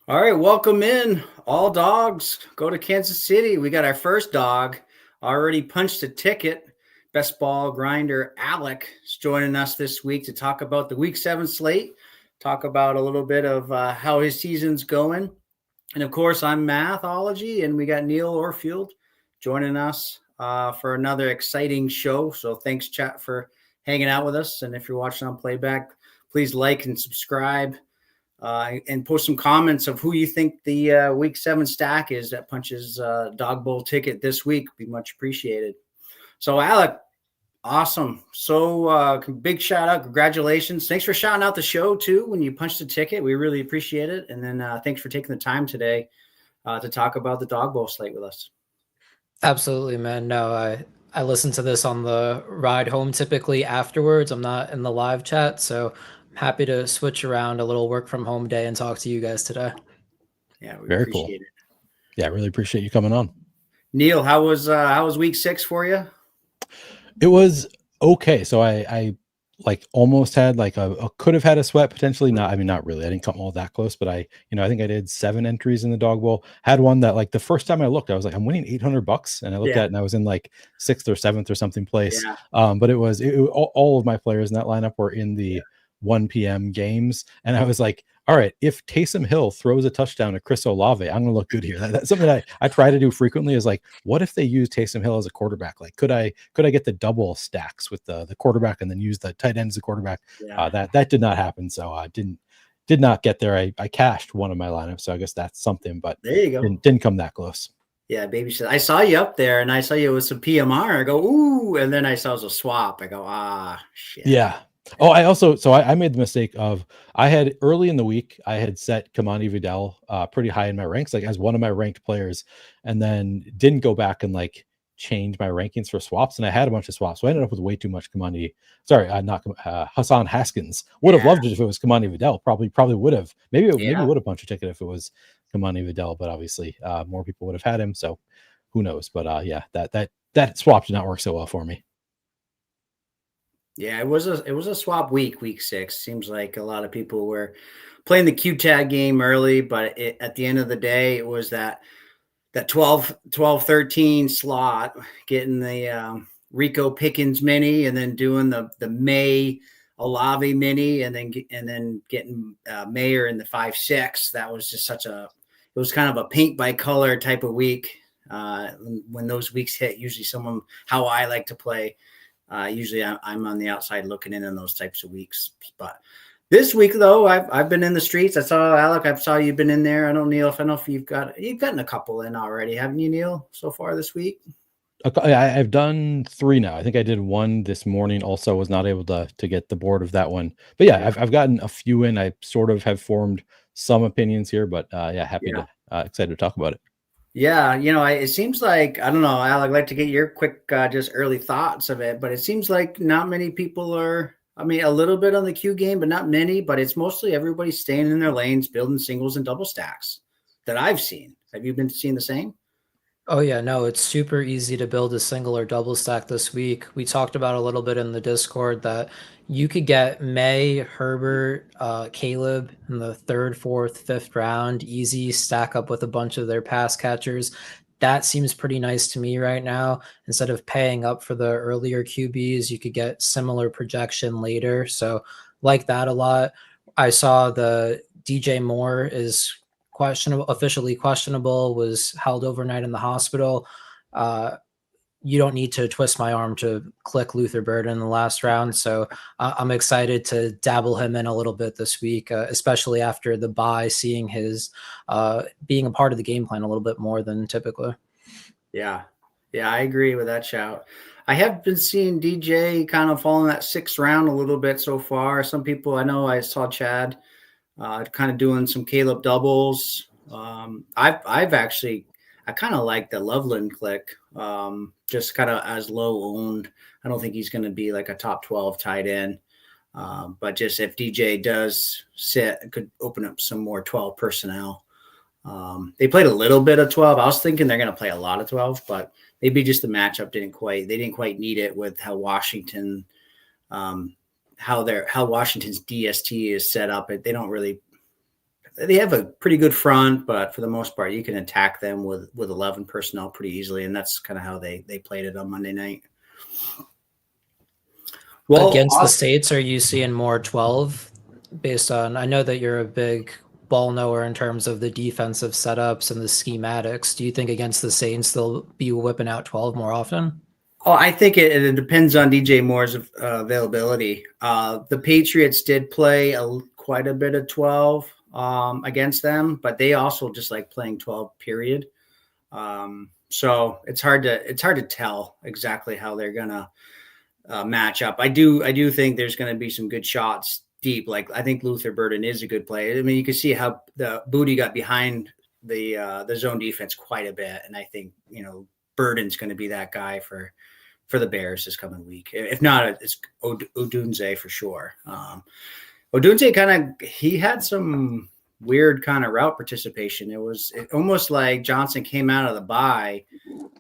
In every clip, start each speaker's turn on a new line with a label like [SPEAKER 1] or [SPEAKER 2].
[SPEAKER 1] All right, welcome in. All dogs go to Kansas City. We got our first dog already punched a ticket. Best ball grinder Alec is joining us this week to talk about the Week 7 slate, talk about a little bit of how his season's going. And of course, I'm Mathology, and we got Neil Orfield joining us for another exciting show. So thanks, chat, for hanging out with us. And if you're watching on playback, please like and subscribe. And post some comments of who you think the Week 7 stack is that punches Dawg Bowl ticket this week. Be much appreciated. So, Alec, awesome. So, big shout out. Congratulations. Thanks for shouting out the show, too, when you punched the ticket. We really appreciate it. And then thanks for taking the time today to talk about the Dawg Bowl slate with us.
[SPEAKER 2] Absolutely, man. No, I listen to this on the ride home typically afterwards. I'm not in the live chat, so I'm happy to switch around a little work from home day and talk to you guys today.
[SPEAKER 1] Yeah, we
[SPEAKER 3] Very cool.
[SPEAKER 1] appreciate it.
[SPEAKER 3] Yeah, I really appreciate you coming on.
[SPEAKER 1] Neil, how was Week 6 for you?
[SPEAKER 3] It was okay. So I like almost had like a could have had a sweat potentially. Not really. I didn't come all that close, but I think I did 7 entries in the Dawg Bowl. Had one that like the first time I looked, I was like, I'm winning $800, and I looked at it and I was in like 6th or 7th or something place.
[SPEAKER 1] Yeah.
[SPEAKER 3] But all of my players in that lineup were in the 1 p.m. games, and I was like, all right, if Taysom Hill throws a touchdown to Chris Olave, I'm going to look good here. That's something I try to do frequently is like, what if they use Taysom Hill as a quarterback? Like, could I get the double stacks with the quarterback and then use the tight end as a quarterback?
[SPEAKER 1] Yeah.
[SPEAKER 3] That did not happen. So I did not get there. I cashed one of my lineups. So I guess that's something, but
[SPEAKER 1] there you go.
[SPEAKER 3] Didn't come that close.
[SPEAKER 1] Yeah, baby said, I saw you up there and I saw you with some PMR. I go, ooh, and then I saw it was a swap. I go, shit.
[SPEAKER 3] Yeah. Oh, I made the mistake of I had early in the week, I had set Kamani Vidal pretty high in my ranks, like as one of my ranked players, and then didn't go back and like change my rankings for swaps. And I had a bunch of swaps. So I ended up with way too much Kamani. Sorry, not Hassan Haskins. Would have loved it if it was Kamani Vidal. Probably would have. Maybe would have punched a ticket if it was Kamani Vidal, but obviously more people would have had him. So who knows? But yeah, that swap did not work so well for me.
[SPEAKER 1] Yeah, it was a swap week 6. Seems like a lot of people were playing the Q tag game early, but at the end of the day, it was that 12-13 slot, getting the Rico Pickens mini, and then doing the May Olave mini, and then getting Mayer in the 5-6. That was just it was kind of a paint by color type of week. When those weeks hit, usually how I like to play. Usually I'm on the outside looking in on those types of weeks. But this week, though, I've been in the streets. I saw Alec. I saw you've been in there. I don't know if you've gotten a couple in already, haven't you, Neil, so far this week?
[SPEAKER 3] I've done 3 now. I think I did 1 this morning. Also, was not able to get the board of that one. But yeah, I've gotten a few in. I sort of have formed some opinions here, but excited to talk about it.
[SPEAKER 1] Yeah, it seems like, I don't know, Alec, I'd like to get your quick, just early thoughts of it, but it seems like not many people are, a little bit on the Q game, but not many, but it's mostly everybody staying in their lanes, building singles and double stacks that I've seen. Have you been seeing the same?
[SPEAKER 2] Oh yeah, no, it's super easy to build a single or double stack this week. We talked about a little bit in the Discord that you could get May, Herbert, Caleb in the 3rd, 4th, 5th round, easy stack up with a bunch of their pass catchers. That seems pretty nice to me right now. Instead of paying up for the earlier QBs, you could get similar projection later. So like that a lot. I saw the DJ Moore is officially questionable, was held overnight in the hospital. You don't need to twist my arm to click Luther Bird in the last round. So I'm excited to dabble him in a little bit this week, especially after the bye, seeing his being a part of the game plan a little bit more than typically.
[SPEAKER 1] Yeah, I agree with that shout. I have been seeing DJ kind of fall in that 6th round a little bit so far. Some people, I know I saw Chad kind of doing some Caleb doubles. I kind of like the Loveland click, just kind of as low owned. I don't think he's going to be like a top 12 tight end. But just if DJ does sit, it could open up some more 12 personnel. They played a little bit of 12. I was thinking they're going to play a lot of 12, but maybe just the matchup didn't quite need it with how Washington, how Washington's DST is set up. They don't really they have a pretty good front, but for the most part, you can attack them with 11 personnel pretty easily, and that's kind of how they played it on Monday night.
[SPEAKER 2] Well, against the Saints, are you seeing more 12 based on? I know that you're a big ball knower in terms of the defensive setups and the schematics. Do you think against the Saints they'll be whipping out 12 more often?
[SPEAKER 1] Oh, I think it depends on DJ Moore's availability. The Patriots did play quite a bit of 12 against them, but they also just like playing 12 period. So it's hard to tell exactly how they're gonna match up. I do think there's going to be some good shots deep. Like I think Luther Burden is a good play. I mean, you can see how the Booty got behind the zone defense quite a bit, and I think Burden's going to be that guy for the Bears this coming week. If not, it's Odunze for sure. Odunze he had some weird kind of route participation. It almost like Johnson came out of the bye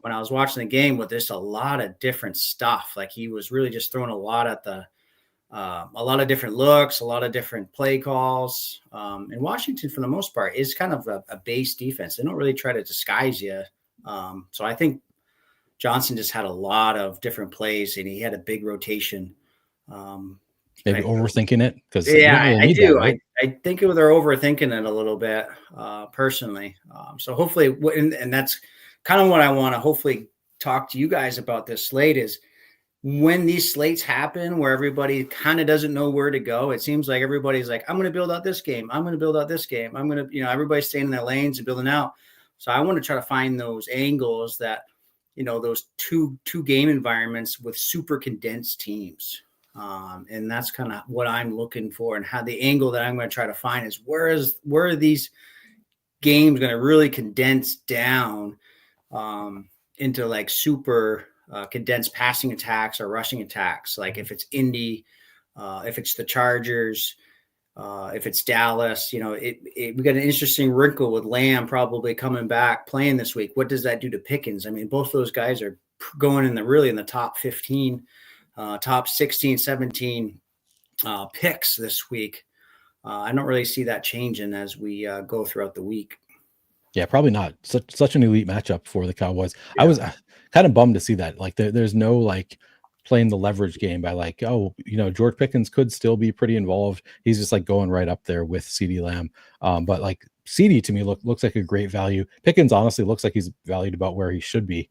[SPEAKER 1] when I was watching the game with just a lot of different stuff. Like he was really just throwing a lot at a lot of different looks, a lot of different play calls. And Washington, for the most part, is kind of a base defense. They don't really try to disguise you. So I think Johnson just had a lot of different plays, and he had a big rotation.
[SPEAKER 3] Maybe overthinking it because
[SPEAKER 1] I do. That, right? I think they're overthinking it a little bit, personally. So hopefully, and that's kind of what I want to hopefully talk to you guys about this slate is when these slates happen where everybody kind of doesn't know where to go. It seems like everybody's like, I'm going to build out this game. I'm going to build out this game. I'm going to, everybody's staying in their lanes and building out. So I want to try to find those angles that, those two game environments with super condensed teams. And that's kind of what I'm looking for, and how the angle that I'm going to try to find is where are these games going to really condense down into like super condensed passing attacks or rushing attacks. Like if it's Indy, if it's the Chargers, if it's Dallas, we got an interesting wrinkle with Lamb probably coming back playing this week. What does that do to Pickens? I mean, both those guys are going in the top 15, top 16, 17 picks this week. I don't really see that changing as we go throughout the week.
[SPEAKER 3] Yeah, probably not. Such an elite matchup for the Cowboys. Yeah. I was kind of bummed to see that. Like there's no like playing the leverage game by like, George Pickens could still be pretty involved. He's just like going right up there with CeeDee Lamb. But like CeeDee to me looks like a great value. Pickens honestly looks like he's valued about where he should be.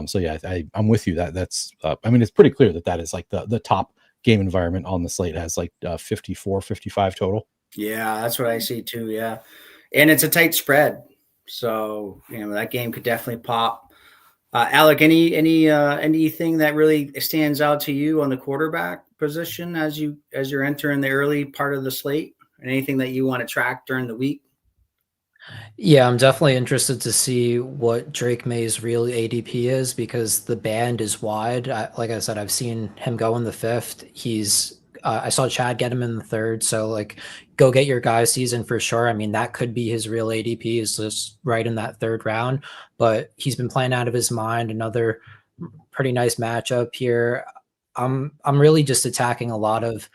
[SPEAKER 3] So yeah, I'm with you. That's it's pretty clear that is like the top game environment on the slate has like 54, 55 total.
[SPEAKER 1] Yeah, that's what I see too. Yeah, and it's a tight spread. So, that game could definitely pop. Alec, anything that really stands out to you on the quarterback position as you're entering the early part of the slate? And anything that you want to track during the week?
[SPEAKER 2] Yeah, I'm definitely interested to see what Drake May's real ADP is because the band is wide. Like I said, I've seen him go in the 5th. I saw Chad get him in the 3rd. So like go get your guy season for sure. I mean, that could be his real ADP is just right in that 3rd round, but he's been playing out of his mind. Another pretty nice matchup here. I'm really just attacking a lot of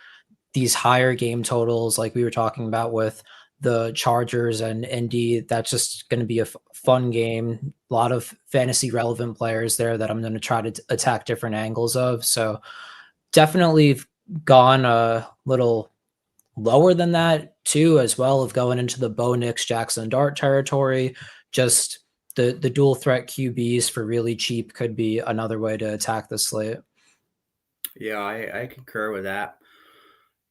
[SPEAKER 2] these higher game totals. Like we were talking about with the Chargers and Indy. That's just going to be a fun game. A lot of fantasy relevant players there that I'm going to try to attack different angles of. So definitely gone a little lower than that too, as well, of going into the Bo Nix, Jackson Dart territory. Just the dual threat QBs for really cheap could be another way to attack the slate.
[SPEAKER 1] Yeah, I concur with that.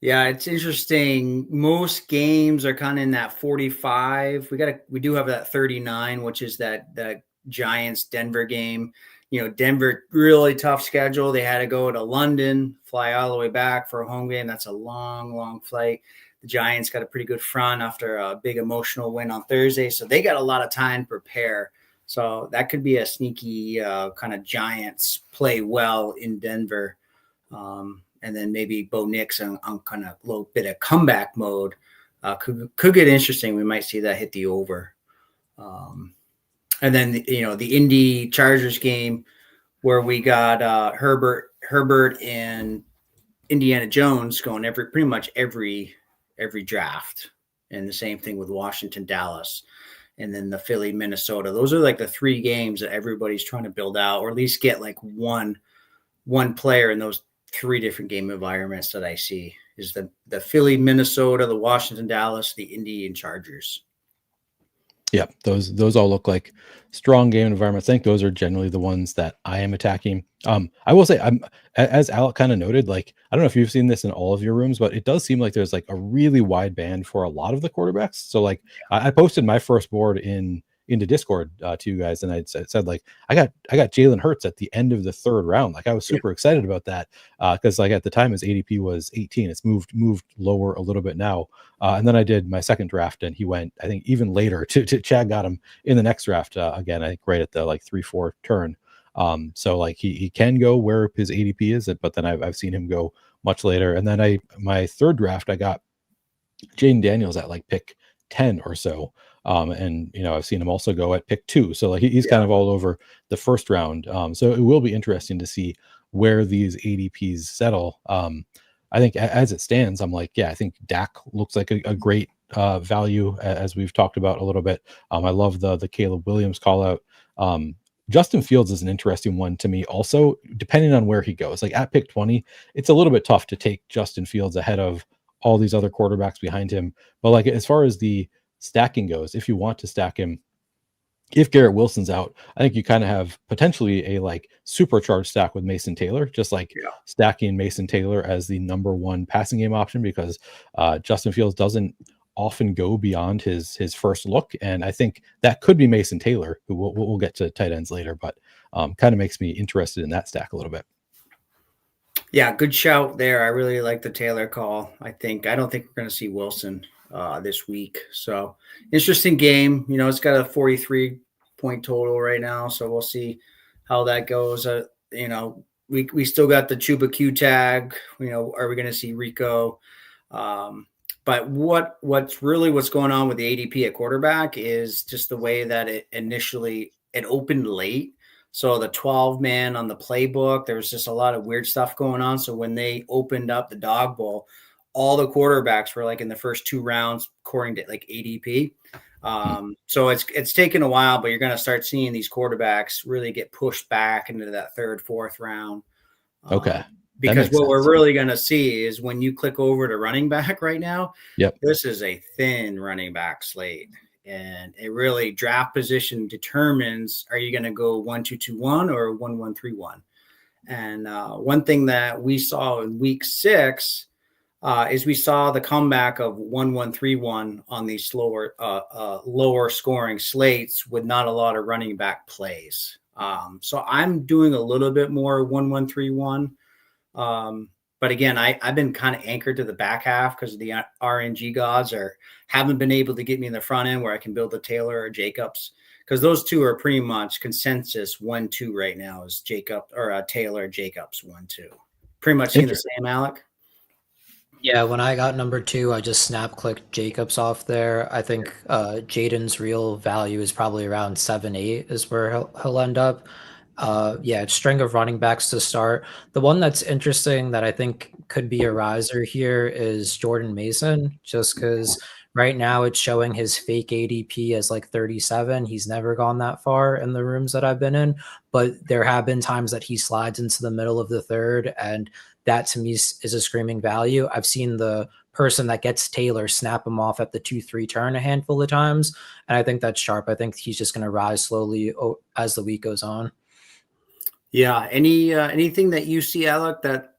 [SPEAKER 1] Yeah, it's interesting. Most games are kind of in that 45. We do have that 39, which is that Giants Denver game. Denver, really tough schedule. They had to go to London, fly all the way back for a home game. That's a long, long flight. The Giants got a pretty good front after a big emotional win on Thursday. So they got a lot of time to prepare. So that could be a sneaky kind of Giants play well in Denver. And then maybe Bo Nix on kind of a little bit of comeback mode could get interesting. We might see that hit the over. And then, the Indy Chargers game where we got Herbert and Indiana Jones going pretty much every draft. and the same thing with Washington, Dallas, and then the Philly, Minnesota. Those are like the 3 games that everybody's trying to build out, or at least get like one player in those 3 different game environments that I see is the Philly, Minnesota, the Washington, Dallas, the Indy, and Chargers.
[SPEAKER 3] Yeah, those all look like strong game environments. I think those are generally the ones that I am attacking. I will say, as Alec kind of noted, like, I don't know if you've seen this in all of your rooms, but it does seem like there's like a really wide band for a lot of the quarterbacks. So like, I posted my first board into Discord to you guys, and I said like, I got Jalen Hurts at the end of the 3rd round. Like, I was super excited about that because like at the time his ADP was 18. It's moved lower a little bit now. And then I did my 2nd draft, and he went, I think, even later. To Chad got him in the next draft again. I think right at the like 3-4 turn. So like he can go where his ADP is, but then I've seen him go much later. And then my 3rd draft, I got Jaden Daniels at like pick 10 or so. And I've seen him also go at pick 2. So like he's kind of all over the 1st round. So it will be interesting to see where these ADPs settle. I think as it stands, I'm like, I think Dak looks like a great value, as we've talked about a little bit. I love the Caleb Williams call out. Justin Fields is an interesting one to me also, depending on where he goes. Like at pick 20, it's a little bit tough to take Justin Fields ahead of all these other quarterbacks behind him. But like as far as the stacking goes, if you want to stack him, if Garrett Wilson's out, I think you kind of have potentially a like supercharged stack with Mason Taylor, just like stacking Mason Taylor as the number 1 passing game option, because Justin Fields doesn't often go beyond his first look. And I think that could be Mason Taylor, who we'll get to tight ends later, but kind of makes me interested in that stack a little bit.
[SPEAKER 1] Yeah, good shout there. I really like the Taylor call. I don't think we're going to see Wilson this week. So interesting game. It's got a 43 point total right now. So we'll see how that goes. We still got the Chuba Q tag. Are we going to see Rico? But what's going on with the ADP at quarterback is just the way that it opened late. So the 12-man on the playbook, there was just a lot of weird stuff going on. So when they opened up the Dawg Bowl, all the quarterbacks were like in the first 2 rounds, according to like ADP. So it's taken a while, but you're going to start seeing these quarterbacks really get pushed back into that 3rd, 4th round.
[SPEAKER 3] Okay.
[SPEAKER 1] Because what we're really going to see is when you click over to running back right now, this is a thin running back slate. And it really, draft position determines, are you going to go 1-2-2-1 or 1-1-3-1? And one thing that we saw in week 6 is we saw the comeback of 1-1-3-1 on these slower, lower scoring slates with not a lot of running back plays. So I'm doing a little bit more 1-1-3-1. But again, I've been kind of anchored to the back half because the RNG gods haven't been able to get me in the front end where I can build a Taylor or Jacobs, because those 2 are pretty much consensus 1-2 right now is Jacob or Taylor Jacobs 1-2. Pretty much seeing the same, Alec.
[SPEAKER 2] Yeah, when I got number 2, I just snap clicked Jacobs off there. I think Jaden's real value is probably around 7-8 is where he'll end up. String of running backs to start. The one that's interesting that I think could be a riser here is Jordan Mason, just because right now it's showing his fake ADP as like 37. He's never gone that far in the rooms that I've been in, but there have been times that he slides into the middle of the 3rd, and that to me is a screaming value. I've seen the person that gets Taylor snap him off at the 2-3 turn a handful of times, and I think that's sharp. I think he's just going to rise slowly as the week goes on.
[SPEAKER 1] Yeah. Anything that you see, Alec, that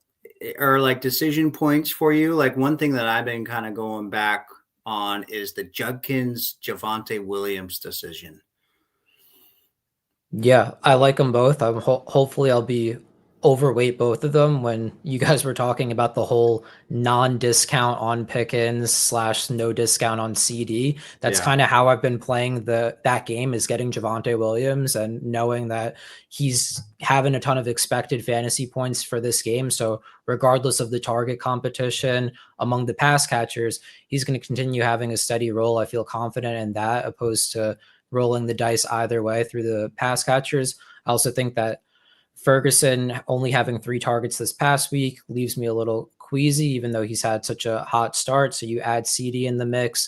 [SPEAKER 1] are like decision points for you? Like one thing that I've been kind of going back on is the Judkins Javonte Williams decision.
[SPEAKER 2] Yeah, I like them both. Hopefully I'll be overweight both of them. When you guys were talking about the whole non-discount on Pickens / no discount on CD, that's kind of how I've been playing that game, is getting Javonte Williams and knowing that he's having a ton of expected fantasy points for this game. So regardless of the target competition among the pass catchers, he's going to continue having a steady role. I feel confident in that, opposed to rolling the dice either way through the pass catchers. I also think that Ferguson only having 3 targets this past week leaves me a little queasy, even though he's had such a hot start. So you add CD in the mix,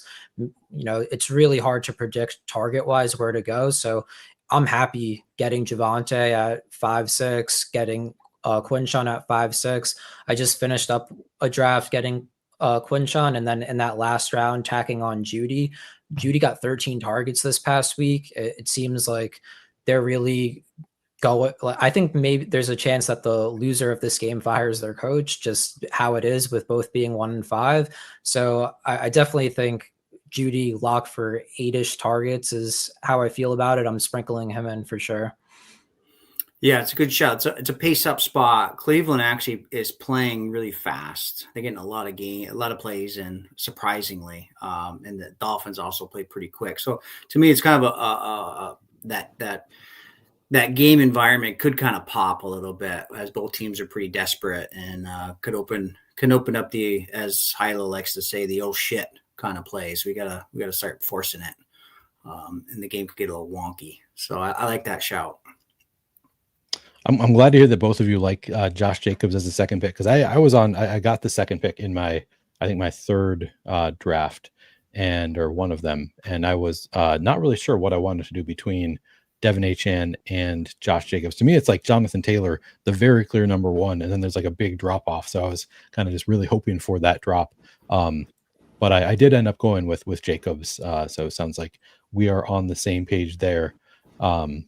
[SPEAKER 2] it's really hard to predict target wise where to go. So I'm happy getting Javante at 5-6, getting Quinshon at 5-6. I just finished up a draft getting Quinshon, and then in that last round tacking on Judy. Judy got 13 targets this past week. It seems like they're really going. I think maybe there's a chance that the loser of this game fires their coach, just how it is with both being 1-5. So I definitely think Judy locked for 8-ish targets is how I feel about it. I'm sprinkling him in for sure.
[SPEAKER 1] Yeah, it's a good shot. It's a pace up spot. Cleveland actually is playing really fast. They're getting a lot of plays in, surprisingly. And the Dolphins also play pretty quick. So to me, it's kind of that game environment could kind of pop a little bit as both teams are pretty desperate and can open up the, as Hilo likes to say, the oh shit kind of plays. We gotta start forcing it, and the game could get a little wonky. So I like that shout.
[SPEAKER 3] I'm glad to hear that both of you like Josh Jacobs as the second pick, because I got the second pick in my third draft, or one of them, and I was not really sure what I wanted to do between Devin Achane and Josh Jacobs. To me, it's like Jonathan Taylor, the very clear number one, and then there's like a big drop off. So I was kind of just really hoping for that drop. But I did end up going with Jacobs. So it sounds like we are on the same page there. But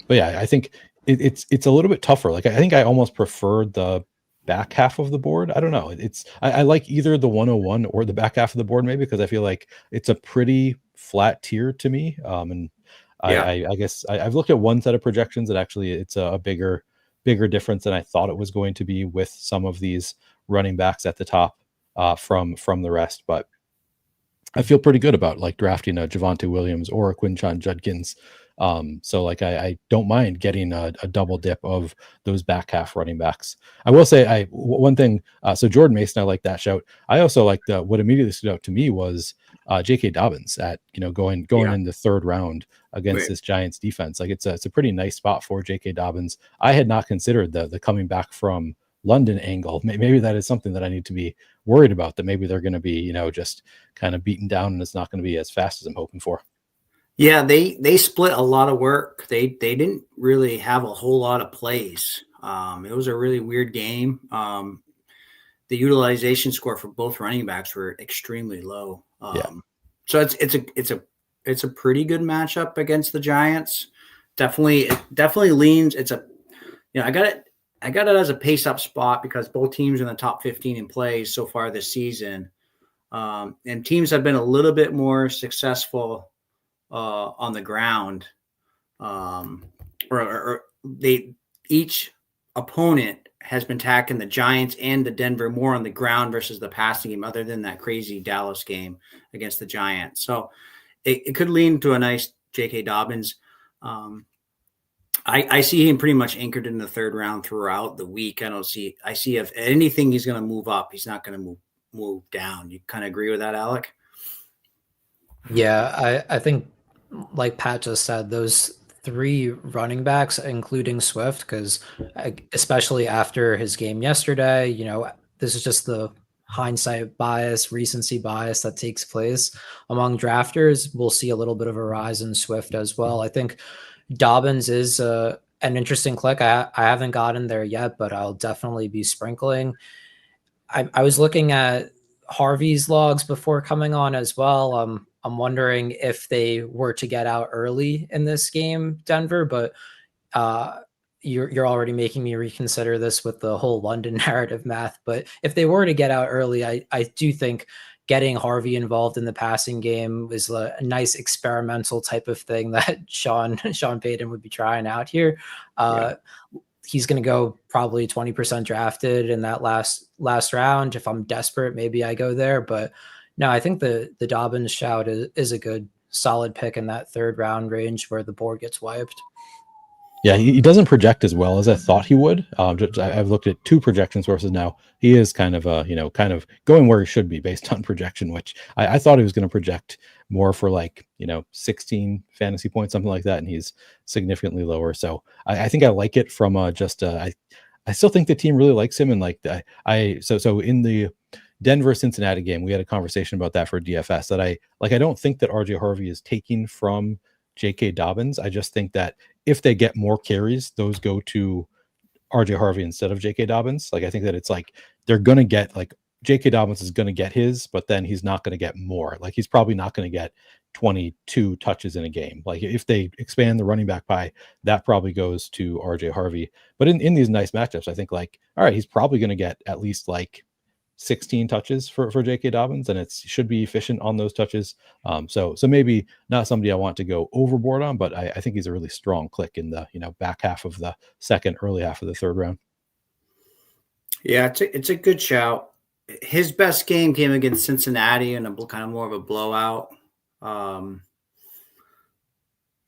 [SPEAKER 3] yeah, I think it's a little bit tougher. Like I think I almost prefer the back half of the board. I don't know. I like either the 101 or the back half of the board, maybe, because I feel like it's a pretty flat tier to me. And yeah. I guess I've looked at one set of projections that actually it's a bigger difference than I thought it was going to be with some of these running backs at the top from the rest. But I feel pretty good about like drafting a Javonte Williams or a Quinshon Judkins. So like I don't mind getting a double dip of those back half running backs. I will say one thing. So Jordan Mason, I like that shout. I also like what immediately stood out to me was J.K. Dobbins at going in the third round against this Giants defense. Like it's a pretty nice spot for J.K. Dobbins. I had not considered the coming back from London angle. Maybe that is something that I need to be worried about, that maybe they're going to be just kind of beaten down and it's not going to be as fast as I'm hoping for.
[SPEAKER 1] Yeah, they split a lot of work. They didn't really have a whole lot of plays. It was a really weird game. The utilization score for both running backs were extremely low. So it's a pretty good matchup against the Giants. Definitely leans. I got it as a pace up spot because both teams are in the top 15 in plays so far this season. And teams have been a little bit more successful on the ground, or each opponent has been attacking the Giants and the Denver more on the ground versus the passing game, other than that crazy Dallas game against the Giants. So it could lean to a nice J.K. Dobbins. I see him pretty much anchored in the third round throughout the week. I see if anything he's going to move up, he's not going to move down. You kind of agree with that, Alec?
[SPEAKER 2] Yeah, I think, like Pat just said, those three running backs, including Swift, because especially after his game yesterday, this is just the hindsight bias, recency bias that takes place among drafters. We'll see a little bit of a rise in Swift as well. I think Dobbins is an interesting click. I haven't gotten there yet, but I'll definitely be sprinkling. I was looking at Harvey's logs before coming on as well. I'm wondering if they were to get out early in this game, Denver, but you're already making me reconsider this with the whole London narrative math. But if they were to get out early, I do think getting Harvey involved in the passing game is a nice experimental type of thing that Sean Payton would be trying out here. He's going to go probably 20% drafted in that last round. If I'm desperate, maybe I go there. But no, I think the Dobbins shout is a good solid pick in that third round range where the board gets wiped.
[SPEAKER 3] Yeah, he doesn't project as well as I thought he would. I've looked at two projection sources now. He is kind of going where he should be based on projection, which I thought he was going to project more for 16 fantasy points, something like that, and he's significantly lower. So I think I like it from I I still think the team really likes him. And like so in the Denver Cincinnati game, we had a conversation about that for DFS that I don't think that RJ Harvey is taking from J.K. Dobbins. I just think that if they get more carries, those go to RJ Harvey instead of J.K. Dobbins. Like I think that it's like they're gonna get like J.K. Dobbins is gonna get his, but then he's not gonna get more. Like he's probably not gonna get 22 touches in a game. Like if they expand the running back pie, that probably goes to RJ Harvey. But in these nice matchups, I think like, all right, he's probably gonna get at least like 16 touches for J.K. Dobbins, and it should be efficient on those touches. So maybe not somebody I want to go overboard on, but I think he's a really strong click in the back half of the second, early half of the third round.
[SPEAKER 1] Yeah, it's a good shout. His best game came against Cincinnati in a kind of more of a blowout.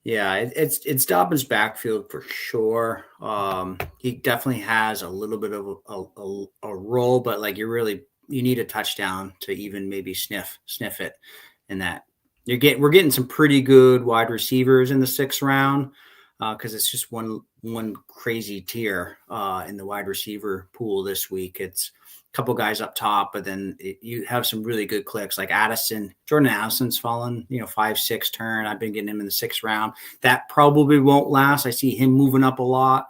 [SPEAKER 1] Yeah, it's Dobbins' backfield for sure. He definitely has a little bit of a role, but like you need a touchdown to even maybe sniff it. In that we're getting some pretty good wide receivers in the 6th round because it's just one crazy tier in the wide receiver pool this week. It's a couple guys up top, but then you have some really good clicks like Jordan Addison's fallen, 5-6 turn. I've been getting him in the 6th round. That probably won't last. I see him moving up a lot.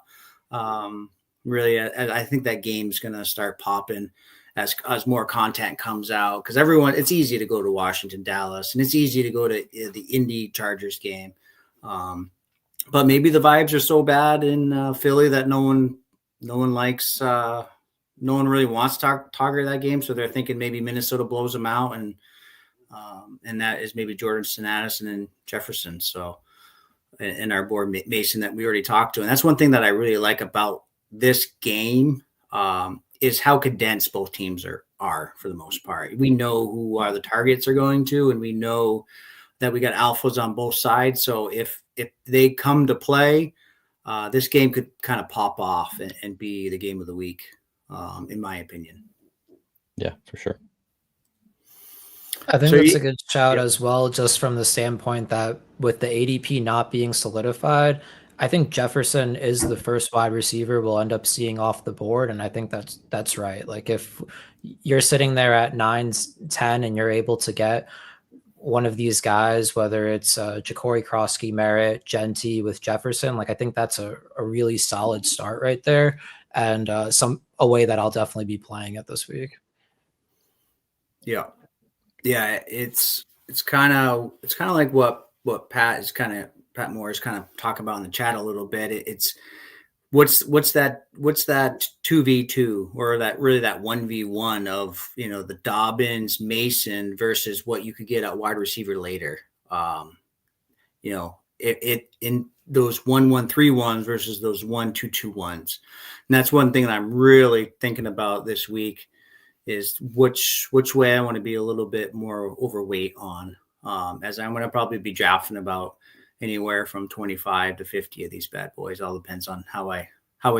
[SPEAKER 1] Really, I think that game's going to start popping as more content comes out because it's easy to go to Washington, Dallas, and it's easy to go to the Indy Chargers game. But maybe the vibes are so bad in Philly that no one likes no one really wants to target that game, so they're thinking maybe Minnesota blows them out, and that is maybe Jordan Addison and Jefferson. So, and our board Mason that we already talked to, and that's one thing that I really like about this game is how condensed both teams are for the most part. We know who the targets are going to, and we know that we got alphas on both sides. So if they come to play, this game could kind of pop off and be the game of the week. In my opinion.
[SPEAKER 3] Yeah, for sure.
[SPEAKER 2] I think that's a good shout as well, just from the standpoint that with the ADP not being solidified, I think Jefferson is the first wide receiver we'll end up seeing off the board. And I think that's right. Like if you're sitting there at 9-10 and you're able to get one of these guys, whether it's Ja'Cory Krosky, Merritt, Genty with Jefferson, like I think that's a really solid start right there. And a way that I'll definitely be playing it this week. Yeah,
[SPEAKER 1] it's kind of like what Pat Moore is kind of talking about in the chat a little bit. It's what's that 2v2 or that 1v1 of the Dobbins Mason versus what you could get at wide receiver later. It in those 1-1-3-1s versus those 1-2-2-1s. And that's one thing that I'm really thinking about this week is which way I want to be a little bit more overweight on, as I'm going to probably be drafting about anywhere from 25 to 50 of these bad boys. All depends on how I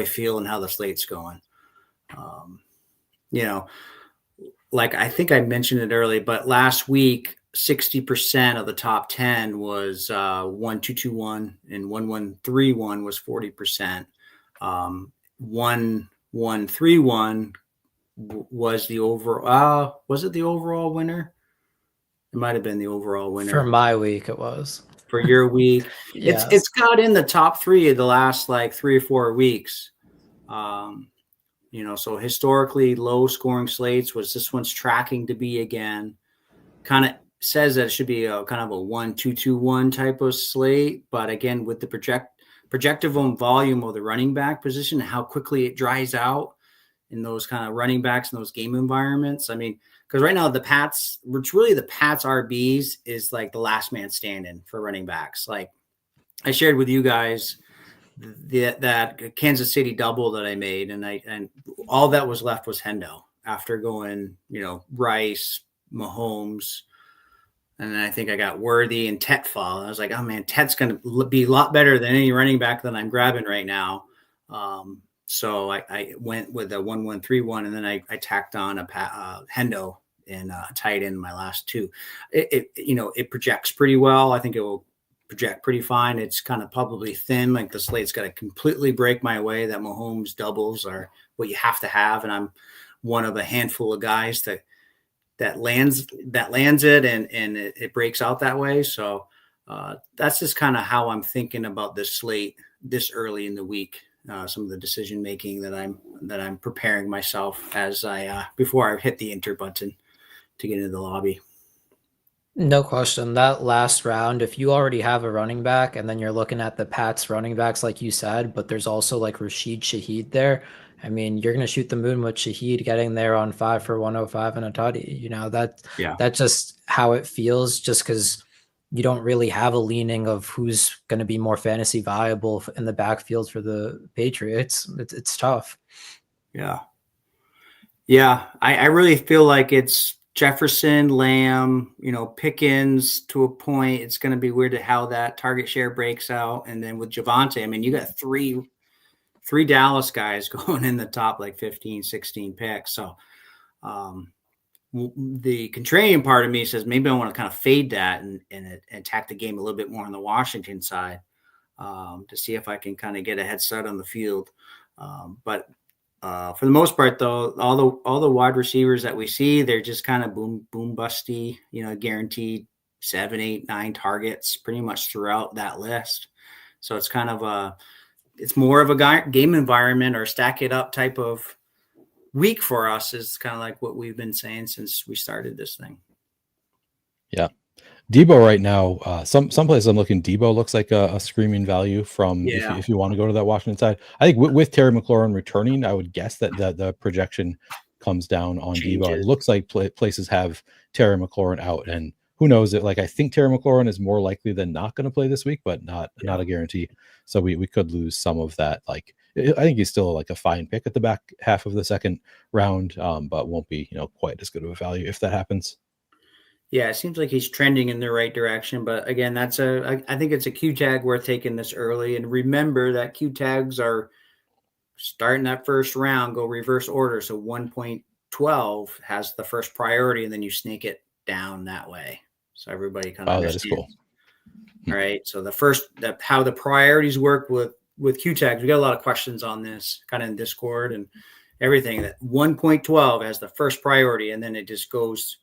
[SPEAKER 1] feel and how the slate's going. Like I think I mentioned it earlier, but last week, 60% of the top 10 was 1-2-2-1 and 1-1-3-1 was 40%. 1-1-3-1 was the overall. Was it the overall winner? It might have been the overall winner.
[SPEAKER 2] For my week, it was.
[SPEAKER 1] For your week, yes. It's got in the top 3 of the last like 3 or 4 weeks. So historically low scoring slates was this one's tracking to be again. Kind of says that it should be a kind of a 1-2-2-1 type of slate, but again with the projective volume of the running back position, how quickly it dries out in those kind of running backs in those game environments. I mean, because right now the Pats RBs is like the last man standing for running backs. Like I shared with you guys that Kansas City double that I made, and all that was left was Hendo after going, Rice, Mahomes, and then I think I got Worthy and Tet fall. I was like, oh man, Tet's going to be a lot better than any running back that I'm grabbing right now. So I went with a 1-1-3-1, and then I tacked on a Hendo and tight end in my last 2. It projects pretty well. I think it will project pretty fine. It's kind of probably thin, like the slate's got to completely break my way. That Mahomes doubles are what you have to have, and I'm one of a handful of guys that lands it, and it breaks out that way. So that's just kind of how I'm thinking about this slate this early in the week. Some of the decision making that I'm preparing myself as I before I hit the enter button to get into the lobby.
[SPEAKER 2] No question. That last round, if you already have a running back and then you're looking at the Pats running backs, like you said, but there's also like Rashid Shaheed there. I mean, you're going to shoot the moon with Shaheed getting there on 5 for 105 and a tutty. You know, that's just how it feels, just because you don't really have a leaning of who's going to be more fantasy viable in the backfield for the Patriots. It's tough.
[SPEAKER 1] Yeah. I really feel like it's Jefferson, Lamb, Pickens to a point. It's going to be weird to how that target share breaks out. And then with Javonte, I mean, you got three Dallas guys going in the top like 15, 16 picks. So the contrarian part of me says maybe I want to kind of fade that and attack the game a little bit more on the Washington side to see if I can kind of get a head start on the field. But for the most part, though, all the wide receivers that we see, they're just kind of boom busty, guaranteed 7, 8, 9 targets pretty much throughout that list. So it's kind of it's more of a game environment or stack it up type of week for us, is kind of like what we've been saying since we started this thing.
[SPEAKER 3] Yeah. Debo right now, some places I'm looking, Debo looks like a screaming value from if you want to go to that Washington side. I think with Terry McLaurin returning, I would guess that the projection comes down on Debo. It looks like places have Terry McLaurin out, and who knows it. Like, I think Terry McLaurin is more likely than not going to play this week, but not a guarantee. So we could lose some of that. Like, I think he's still like a fine pick at the back half of the second round, but won't be quite as good of a value if that happens.
[SPEAKER 1] Yeah, it seems like he's trending in the right direction. But again, I think it's a Q tag worth taking this early. And remember that Q tags are starting that first round, go reverse order. So 1.12 has the first priority, and then you snake it down that way. So everybody kind of understands.
[SPEAKER 3] That is cool.
[SPEAKER 1] All right. So how the priorities work with Q tags. We got a lot of questions on this kind of in Discord and everything. That 1.12 has the first priority, and then it just goes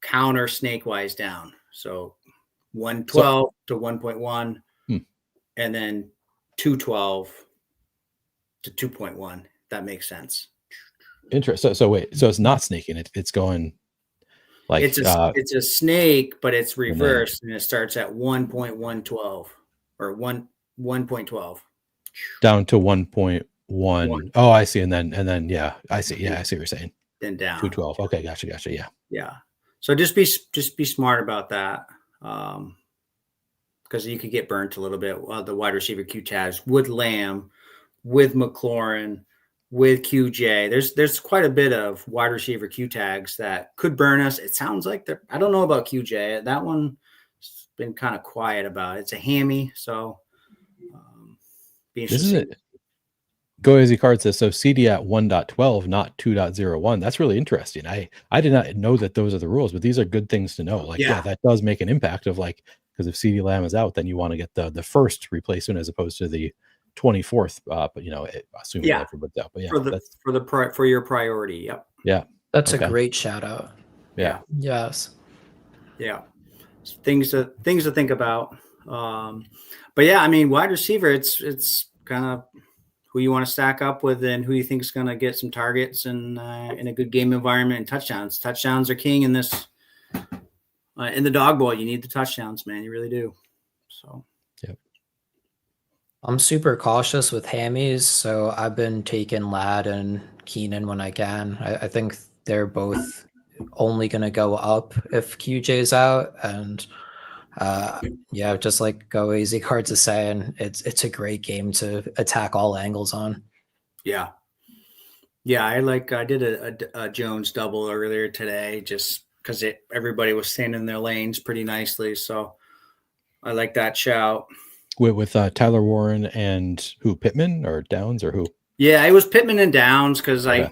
[SPEAKER 1] counter snake wise down. So 112 to 1.1 and then 212 to 2.1. That makes sense.
[SPEAKER 3] Interesting. So wait, so it's not snaking, it's going like
[SPEAKER 1] it's a snake, but it's reversed, and it starts at 1.112 or 1.12
[SPEAKER 3] down to 1.1. Oh, I see. And then I see. Yeah, I see what you're saying.
[SPEAKER 1] Then down
[SPEAKER 3] 212. Okay, gotcha.
[SPEAKER 1] Yeah. So just be smart about that, because you could get burnt a little bit. The wide receiver Q tags with Lamb, with McLaurin, with QJ. There's quite a bit of wide receiver Q tags that could burn us. It sounds like I don't know about QJ. That one's been kind of quiet about it. It's a hammy, so be interesting.
[SPEAKER 3] Go Easy Card says, so CD at 1.12, not 2.01. That's really interesting. I did not know that those are the rules, but these are good things to know. Like, that does make an impact of like, because if CD Lamb is out, then you want to get the first replacement as opposed to the 24th. But assuming everybody's out. But
[SPEAKER 1] for your priority. Yep.
[SPEAKER 3] Yeah.
[SPEAKER 2] That's a great shout out.
[SPEAKER 3] Yeah.
[SPEAKER 2] Yes.
[SPEAKER 1] Yeah. Things to think about. But yeah, I mean, wide receiver, it's kind of who you want to stack up with and who you think is going to get some targets and in a good game environment and touchdowns. Touchdowns are king in this in the Dawg Bowl. You need the touchdowns, man. You really do. So,
[SPEAKER 3] yeah.
[SPEAKER 2] I'm super cautious with hammies, so I've been taking Ladd and Keenan when I can. I think they're both only going to go up if QJ's out, and just like Go Easy Cards is saying, it's a great game to attack all angles on.
[SPEAKER 1] Yeah. I did a Jones double earlier today just because everybody was staying in their lanes pretty nicely. So I like that shout.
[SPEAKER 3] With Tyler Warren and who, Pittman or Downs or who?
[SPEAKER 1] Yeah, it was Pittman and Downs because I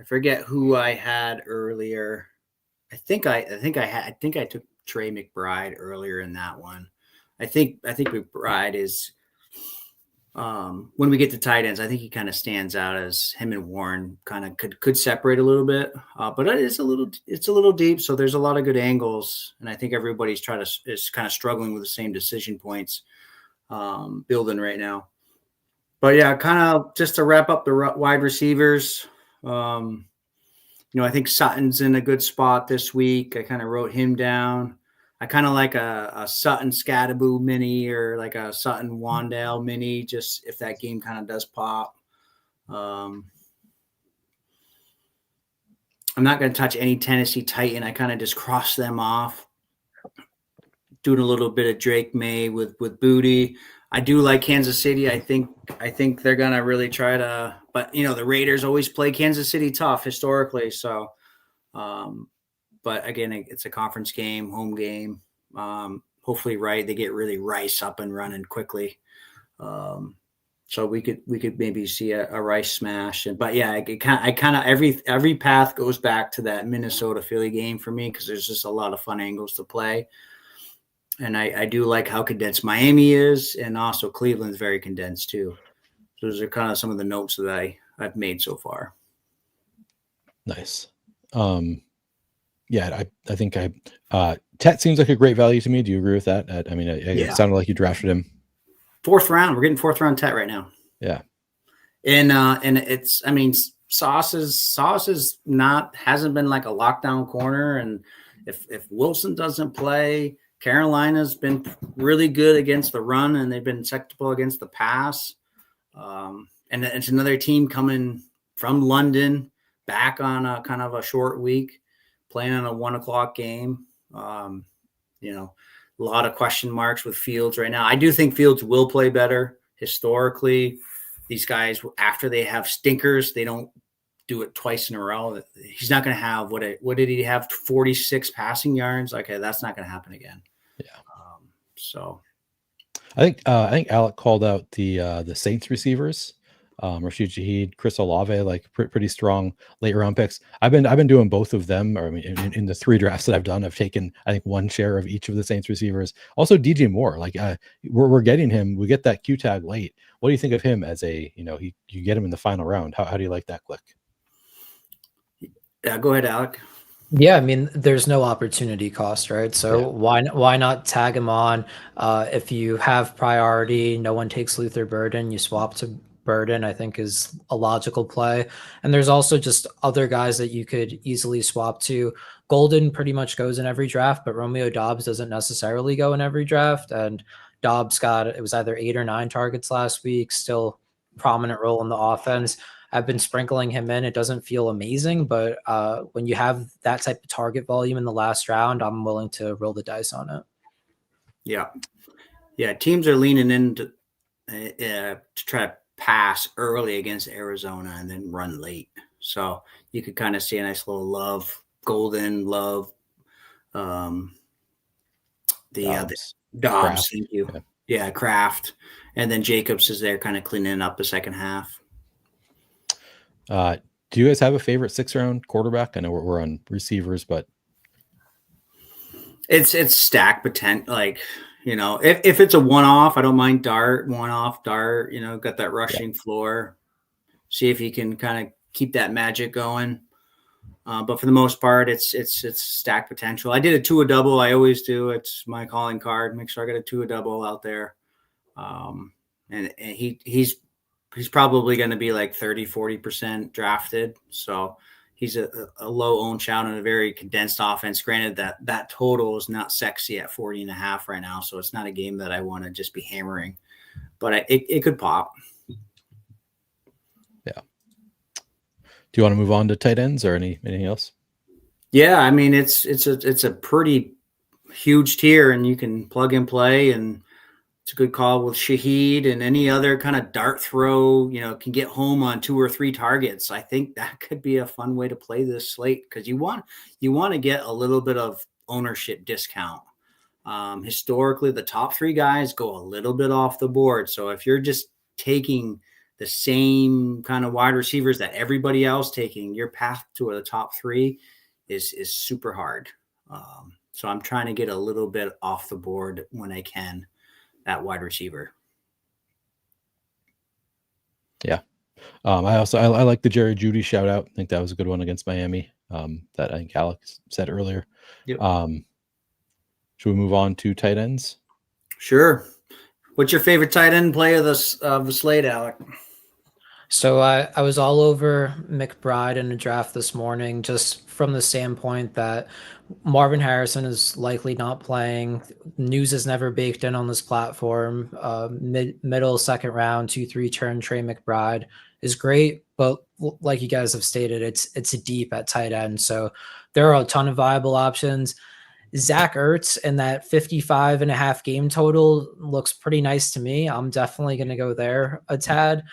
[SPEAKER 1] forget who I had earlier. I think I took Trey McBride earlier in that one. I think McBride is when we get to tight ends, I think he kind of stands out as him and Warren kind of could separate a little bit, but it's a little deep. So there's a lot of good angles, and I think everybody's is kind of struggling with the same decision points building right now. But yeah, kind of just to wrap up the wide receivers. I think Sutton's in a good spot this week. I kind of wrote him down. I kind of like a Sutton Scadaboo mini or like a Sutton Wandale mini, just if that game kind of does pop. I'm not going to touch any Tennessee Titan. I kind of just cross them off. Doing a little bit of Drake May with Booty. I do like Kansas City. I think they're going to really try to, but the Raiders always play Kansas City tough historically. So, but again, it's a conference game, home game. Hopefully, they get really Rice up and running quickly. So we could maybe see a Rice smash. But yeah, I kind of every path goes back to that Minnesota Philly game for me because there's just a lot of fun angles to play. And I do like how condensed Miami is, and also Cleveland's very condensed too. So those are kind of some of the notes that I've made so far.
[SPEAKER 3] Nice. Yeah, I think Tet seems like a great value to me. Do you agree with that? It sounded like you drafted him.
[SPEAKER 1] 4th round. We're getting 4th round Tet right now.
[SPEAKER 3] Yeah.
[SPEAKER 1] And it's, Sauce hasn't been like a lockdown corner. And if Wilson doesn't play, Carolina's been really good against the run, and they've been acceptable against the pass. And it's another team coming from London back on a kind of a short week, playing on a 1:00 game. A lot of question marks with Fields right now. I do think Fields will play better. Historically, these guys, after they have stinkers, they don't do it twice in a row. He's not going to have what did he have? 46 passing yards. Okay, that's not going to happen again.
[SPEAKER 3] Yeah.
[SPEAKER 1] So
[SPEAKER 3] I think Alec called out the Saints receivers, Rashid Shaheed, Chris Olave, like pretty strong late round picks. I've been doing both of them. In the 3 drafts that I've done, I've taken I think 1 share of each of the Saints receivers. Also DJ Moore, like we're getting him. We get that Q tag late. What do you think of him as you get him in the final round? How do you like that click?
[SPEAKER 1] Yeah, go ahead, Alec.
[SPEAKER 2] Yeah, there's no opportunity cost, right? So
[SPEAKER 3] Yeah.
[SPEAKER 2] why not tag him on? If you have priority, no one takes Luther Burden, you swap to Burden, I think is a logical play. And there's also just other guys that you could easily swap to. Golden pretty much goes in every draft, but Romeo Doubs doesn't necessarily go in every draft. And Doubs it was either 8 or 9 targets last week, still prominent role in the offense. I've been sprinkling him in. It doesn't feel amazing, but when you have that type of target volume in the last round, I'm willing to roll the dice on it.
[SPEAKER 1] Yeah. Yeah. Teams are leaning in to try to pass early against Arizona and then run late. So you could kind of see a nice little Golden love.
[SPEAKER 3] Dobbs.
[SPEAKER 1] Dobbs. Thank you. Yeah. Kraft. And then Jacobs is there kind of cleaning up the second half.
[SPEAKER 3] Do you guys have a favorite 6th round quarterback? I know we're on receivers, but
[SPEAKER 1] it's stack potential. Like, if it's a one-off, I don't mind Dart, got that rushing floor. See if you can kind of keep that magic going. But for the most part, it's stack potential. I did a 2 a double. I always do. It's my calling card. Make sure I got a 2 a double out there. And he's probably going to be like 30-40% drafted. So he's a low owned shout in a very condensed offense. Granted that total is not sexy at 40.5 right now. So it's not a game that I want to just be hammering, but it could pop.
[SPEAKER 3] Yeah. Do you want to move on to tight ends or anything else?
[SPEAKER 1] Yeah. It's a pretty huge tier, and you can plug and play, and it's a good call with Shaheed and any other kind of dart throw, can get home on 2 or 3 targets. I think that could be a fun way to play this slate because you want to get a little bit of ownership discount. Historically, the top 3 guys go a little bit off the board. So if you're just taking the same kind of wide receivers that everybody else taking, your path to the top 3 is super hard. So I'm trying to get a little bit off the board when I can at wide receiver.
[SPEAKER 3] Yeah. I like the Jerry Jeudy shout out. I think that was a good one against Miami. That I think Alex said earlier.
[SPEAKER 1] Yep.
[SPEAKER 3] Should we move on to tight ends?
[SPEAKER 1] Sure. What's your favorite tight end play of the slate, Alec?
[SPEAKER 2] So I was all over McBride in a draft this morning, just from the standpoint that Marvin Harrison is likely not playing. News is never baked in on this platform. Middle second round, 2-3 turn Trey McBride is great, but like you guys have stated, it's deep at tight end. So there are a ton of viable options. Zach Ertz and that 55.5 game total looks pretty nice to me. I'm definitely going to go there a tad.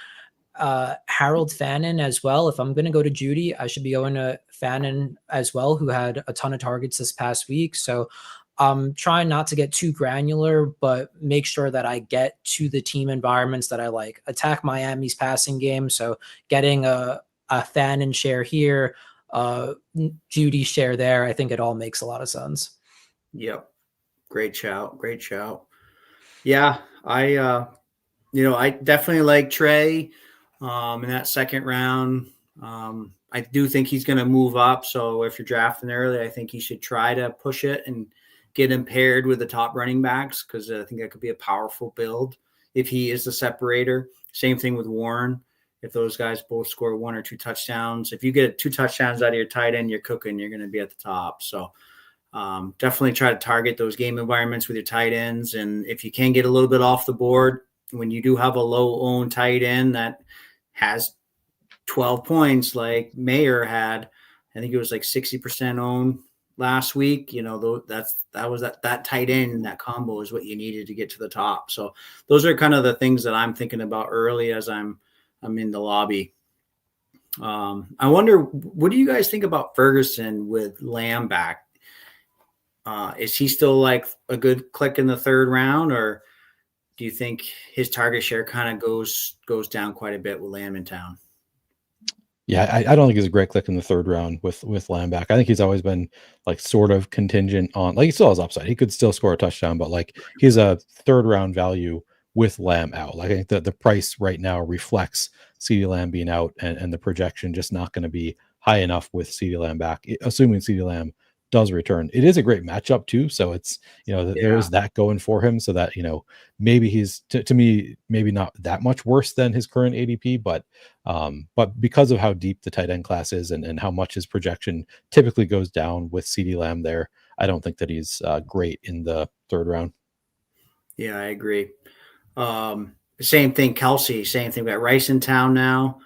[SPEAKER 2] Harold Fannin as well. If I'm going to go to Jeudy, I should be going to Fannin as well, who had a ton of targets this past week. So I'm trying not to get too granular, but make sure that I get to the team environments that I like. Attack Miami's passing game. So getting a Fannin share here, Jeudy share there. I think it all makes a lot of sense.
[SPEAKER 1] Yep. Great shout. Great shout. Yeah. I definitely like Trey in that second round. I do think he's going to move up. So if you're drafting early, I think he should try to push it and get him paired with the top running backs, because I think that could be a powerful build if he is the separator. Same thing with Warren. If those guys both score 1 or 2 touchdowns, if you get 2 touchdowns out of your tight end, you're cooking. You're going to be at the top. So definitely try to target those game environments with your tight ends. And if you can get a little bit off the board, when you do have a low-owned tight end that has 12 points like Mayer had, I think it was like 60% owned last week. That tight end, that combo is what you needed to get to the top. So those are kind of the things that I'm thinking about early as I'm in the lobby. I wonder, what do you guys think about Ferguson with Lamb back? Is he still like a good click in the third round, or do you think his target share kind of goes down quite a bit with Lamb in town?
[SPEAKER 3] Yeah, I don't think he's a great click in the third round with Lamb back. I think he's always been like sort of contingent on, like, he still has upside. He could still score a touchdown, but like he's a third round value with Lamb out. Like, I think that the price right now reflects CeeDee Lamb being out, and the projection just not going to be high enough with CeeDee Lamb back, assuming CeeDee Lamb does return. It is a great matchup too. So it's, there is that going for him, so that, maybe he's to me, maybe not that much worse than his current ADP, but because of how deep the tight end class is, and how much his projection typically goes down with CeeDee Lamb there, I don't think that he's great in the third round.
[SPEAKER 1] Yeah, I agree. Same thing, Kelsey, same thing. We got Rice in town now.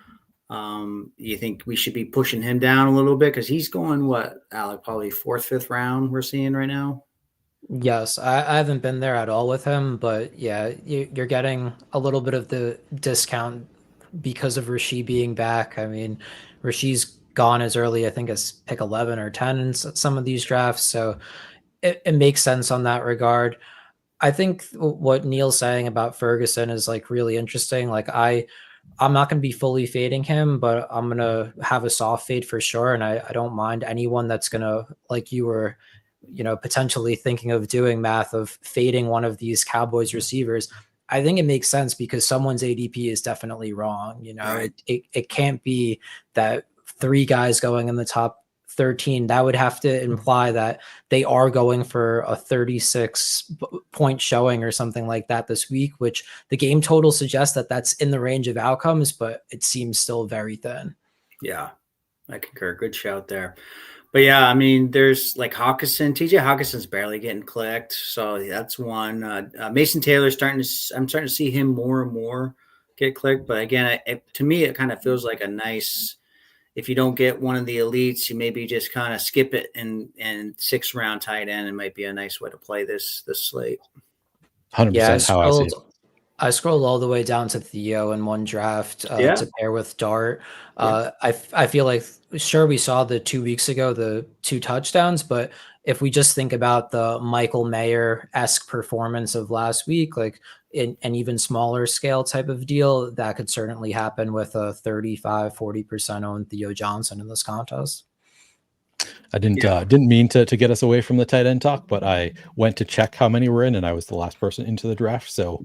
[SPEAKER 1] You think we should be pushing him down a little bit, because he's going, what, Alec, probably 4th, 5th round we're seeing right now?
[SPEAKER 2] Yes, I haven't been there at all with him, but yeah, you're getting a little bit of the discount because of Rasheed being back. I mean, Rasheed's gone as early, I think, as pick 11 or 10 in some of these drafts, so it makes sense on that regard. I think what Neil's saying about Ferguson is like really interesting. Like, I'm not going to be fully fading him, but I'm going to have a soft fade for sure. And I don't mind anyone that's going to, like you were, potentially thinking of doing, math of fading one of these Cowboys receivers. I think it makes sense because someone's ADP is definitely wrong.
[SPEAKER 1] Right.
[SPEAKER 2] It can't be that 3 guys going in the top 13. That would have to imply that they are going for a 36 point showing or something like that this week, which the game total suggests that that's in the range of outcomes, but it seems still very thin.
[SPEAKER 1] Yeah, I concur. Good shout there. But yeah, I mean, there's like Hawkinson. TJ Hawkinson's barely getting clicked, so that's one. Mason Taylor's I'm starting to see him more and more get clicked. But again, to me, it kind of feels like a nice, if you don't get one of the elites, you maybe just kind of skip it, and 6th round tight end, it might be a nice way to play this slate.
[SPEAKER 3] 100% how I see it.
[SPEAKER 2] I scrolled all the way down to Theo in one draft to pair with Dart. I feel like, sure, we saw the 2 weeks ago, the 2 touchdowns, but if we just think about the Michael Mayer-esque performance of last week, like in an even smaller scale type of deal, that could certainly happen with a 35-40% owned Theo Johnson in this contest.
[SPEAKER 3] I didn't mean to get us away from the tight end talk, but I went to check how many were in, and I was the last person into the draft. So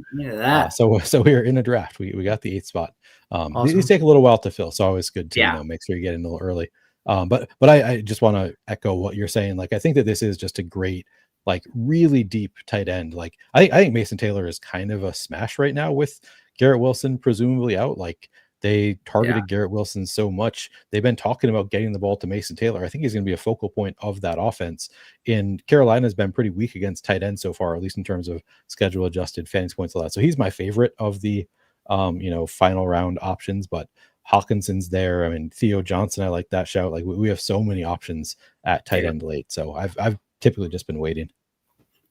[SPEAKER 3] so we are in a draft. We got the 8th spot.
[SPEAKER 2] Awesome.
[SPEAKER 3] These take a little while to fill, so always good to make sure you get in a little early. But I just want to echo what you're saying. Like, I think that this is just a great, like, really deep tight end. Like, I think Mason Taylor is kind of a smash right now with Garrett Wilson presumably out. Like, they targeted Garrett Wilson so much. They've been talking about getting the ball to Mason Taylor. I think he's going to be a focal point of that offense. And Carolina's been pretty weak against tight end so far, at least in terms of schedule adjusted fantasy points allowed. So he's my favorite of the final round options, but Hawkinson's there. I mean, Theo Johnson, I like that shout. Like, we have so many options at tight end late. So I've typically just been waiting.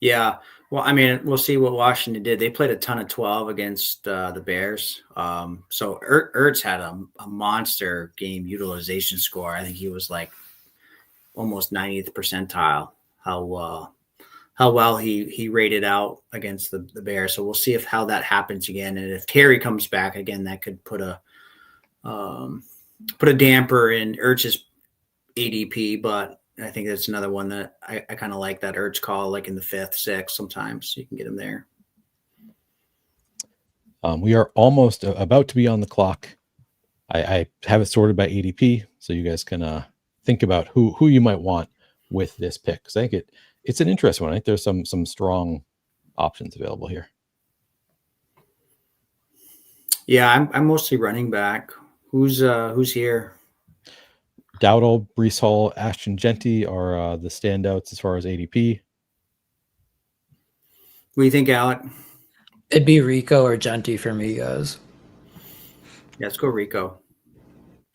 [SPEAKER 1] Yeah. Well, I mean, we'll see what Washington did. They played a ton of 12 against the Bears. So Ertz had a monster game utilization score. I think he was like almost 90th percentile. How well he rated out against the Bears. So we'll see how that happens again. And if Terry comes back again, that could put a damper in Ertz's ADP, but I think that's another one that I kind of like, that Ertz call, like in the 5th, 6th, sometimes you can get him there.
[SPEAKER 3] We are almost about to be on the clock. I have it sorted by ADP, so you guys can think about who you might want with this pick. Because I think it's an interesting one. I think there's some strong options available here.
[SPEAKER 1] Yeah, I'm mostly running back. Who's here?
[SPEAKER 3] Dowdle, Breece Hall, Ashton Genty are the standouts as far as ADP.
[SPEAKER 1] What do you think, Alec?
[SPEAKER 2] It'd be Rico or Genty for me, guys.
[SPEAKER 1] Yeah, let's go Rico.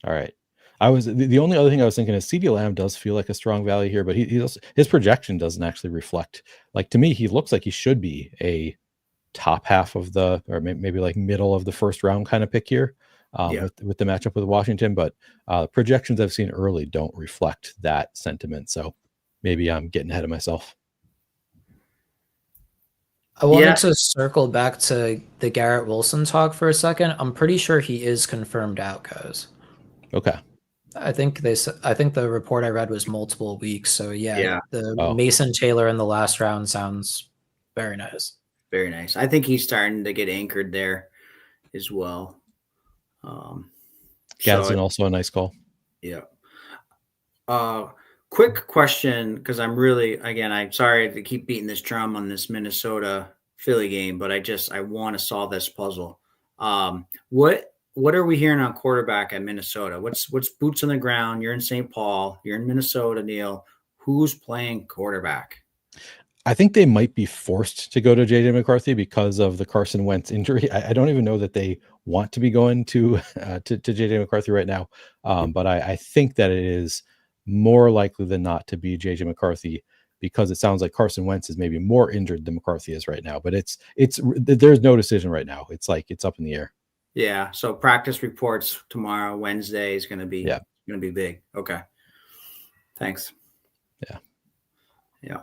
[SPEAKER 3] All right. The only other thing I was thinking is CeeDee Lamb does feel like a strong value here, but his projection doesn't actually reflect. Like, to me, he looks like he should be a top half of the, or maybe like middle of the first round kind of pick here. With the matchup with Washington, but projections I've seen early don't reflect that sentiment. So maybe I'm getting ahead of myself.
[SPEAKER 2] I wanted to circle back to the Garrett Wilson talk for a second. I'm pretty sure he is confirmed out, guys.
[SPEAKER 3] Okay.
[SPEAKER 2] I think the report I read was multiple weeks. So the Mason Taylor in the last round sounds very nice.
[SPEAKER 1] Very nice. I think he's starting to get anchored there as well.
[SPEAKER 3] Gadsden also a nice call.
[SPEAKER 1] Yeah. Quick question, because I'm sorry to keep beating this drum on this Minnesota Philly game, but I want to solve this puzzle. What are we hearing on quarterback at Minnesota? What's boots on the ground? You're in St. Paul. You're in Minnesota, Neil. Who's playing quarterback?
[SPEAKER 3] I think they might be forced to go to JJ McCarthy because of the Carson Wentz injury. I don't even know that they want to be going to JJ McCarthy right now. But I think that it is more likely than not to be JJ McCarthy, because it sounds like Carson Wentz is maybe more injured than McCarthy is right now. But there's no decision right now. It's up in the air.
[SPEAKER 1] Yeah. So practice reports tomorrow, Wednesday, is going to be big. Okay. Thanks.
[SPEAKER 3] Yeah.
[SPEAKER 1] Yeah.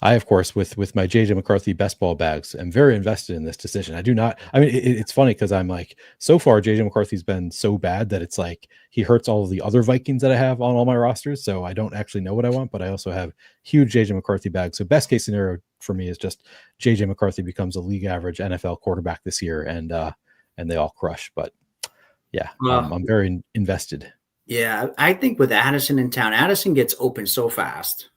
[SPEAKER 3] I, of course, with my JJ McCarthy best ball bags, am very invested in this decision. I do not. I mean, it's funny because I'm like, so far JJ McCarthy's been so bad that it's like he hurts all of the other Vikings that I have on all my rosters. So I don't actually know what I want, but I also have huge JJ McCarthy bags. So best case scenario for me is just JJ McCarthy becomes a league average NFL quarterback this year, and they all crush. But yeah, I'm very invested.
[SPEAKER 1] Yeah, I think with Addison in town, Addison gets open so fast.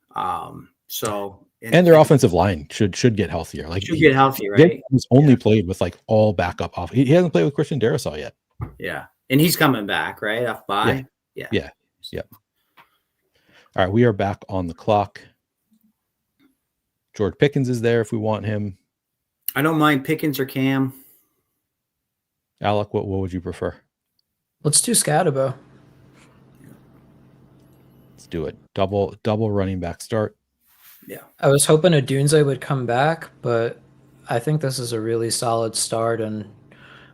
[SPEAKER 1] And
[SPEAKER 3] their offensive line should get healthier. Like,
[SPEAKER 1] should get healthy, right?
[SPEAKER 3] He's only played with like all backup off. He hasn't played with Christian Darrisaw yet.
[SPEAKER 1] Yeah, and he's coming back, right? Off bye.
[SPEAKER 3] Yeah. All right, we are back on the clock. George Pickens is there if we want him.
[SPEAKER 1] I don't mind Pickens or Cam.
[SPEAKER 3] Alec, what would you prefer?
[SPEAKER 2] Let's do Scatterbo.
[SPEAKER 3] Let's do it. Double running back start.
[SPEAKER 1] Yeah.
[SPEAKER 2] I was hoping Adunze would come back, but I think this is a really solid start, and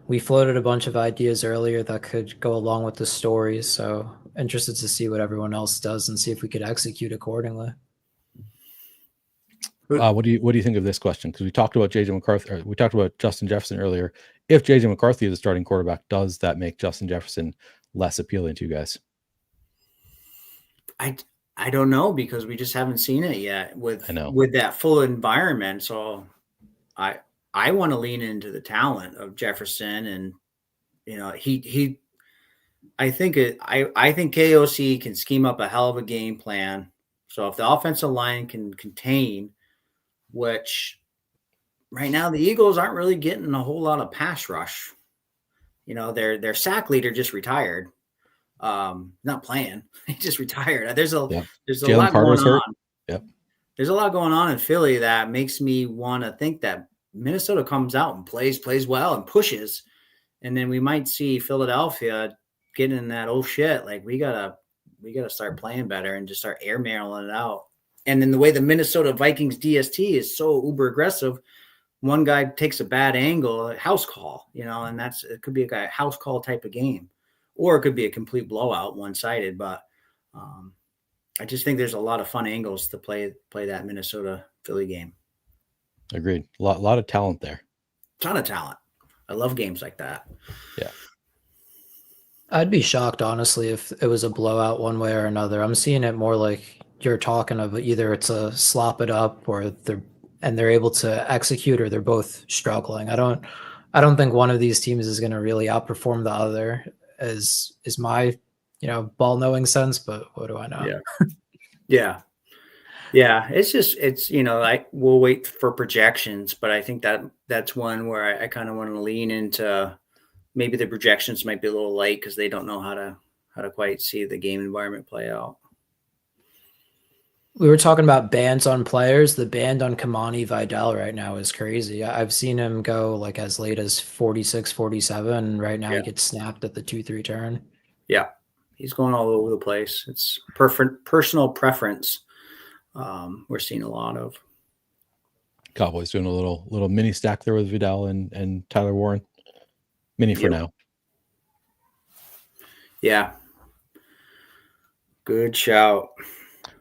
[SPEAKER 2] we floated a bunch of ideas earlier that could go along with the story. So interested to see what everyone else does and see if we could execute accordingly.
[SPEAKER 3] What do you think of this question? Because we talked about JJ McCarthy, or we talked about Justin Jefferson earlier. If JJ McCarthy is a starting quarterback, does that make Justin Jefferson less appealing to you guys?
[SPEAKER 1] I don't know because we just haven't seen it yet with
[SPEAKER 3] I know.
[SPEAKER 1] that full environment. So I want to lean into the talent of Jefferson, and I think KOC can scheme up a hell of a game plan. So if the offensive line can contain, which right now the Eagles aren't really getting a whole lot of pass rush. Their sack leader just retired. Not playing. He just retired. There's a
[SPEAKER 3] Jalen
[SPEAKER 1] lot
[SPEAKER 3] Carter's
[SPEAKER 1] going
[SPEAKER 3] hurt.
[SPEAKER 1] on.
[SPEAKER 3] Yep.
[SPEAKER 1] There's a lot going on in Philly that makes me want to think that Minnesota comes out and plays well and pushes, and then we might see Philadelphia getting in that, oh shit, like we gotta start playing better and just start airmailing it out. And then the way the Minnesota Vikings DST is so uber aggressive, one guy takes a bad angle, a house call, and it could be a house call type of game, or it could be a complete blowout, one-sided. But I just think there's a lot of fun angles to play that Minnesota Philly game.
[SPEAKER 3] Agreed. A lot of talent there.
[SPEAKER 1] Ton of talent. I love games like that.
[SPEAKER 3] Yeah.
[SPEAKER 2] I'd be shocked, honestly, if it was a blowout one way or another. I'm seeing it more like you're talking of either it's a slop it up or they're able to execute, or they're both struggling. I don't think one of these teams is going to really outperform the other, is my ball knowing sense, but what do I know?
[SPEAKER 1] Yeah. It's we'll wait for projections, but I think that's one where I kind of want to lean into. Maybe the projections might be a little light because they don't know how to quite see the game environment play out.
[SPEAKER 2] We were talking about bans on players. The ban on Kamani Vidal right now is crazy. I've seen him go like as late as 46, 47, and right now he gets snapped at the 2-3 turn.
[SPEAKER 1] Yeah, he's going all over the place. It's personal preference. We're seeing a lot of.
[SPEAKER 3] Cowboys doing a little mini stack there with Vidal and Tyler Warren. Mini for now.
[SPEAKER 1] Yeah. Good shout.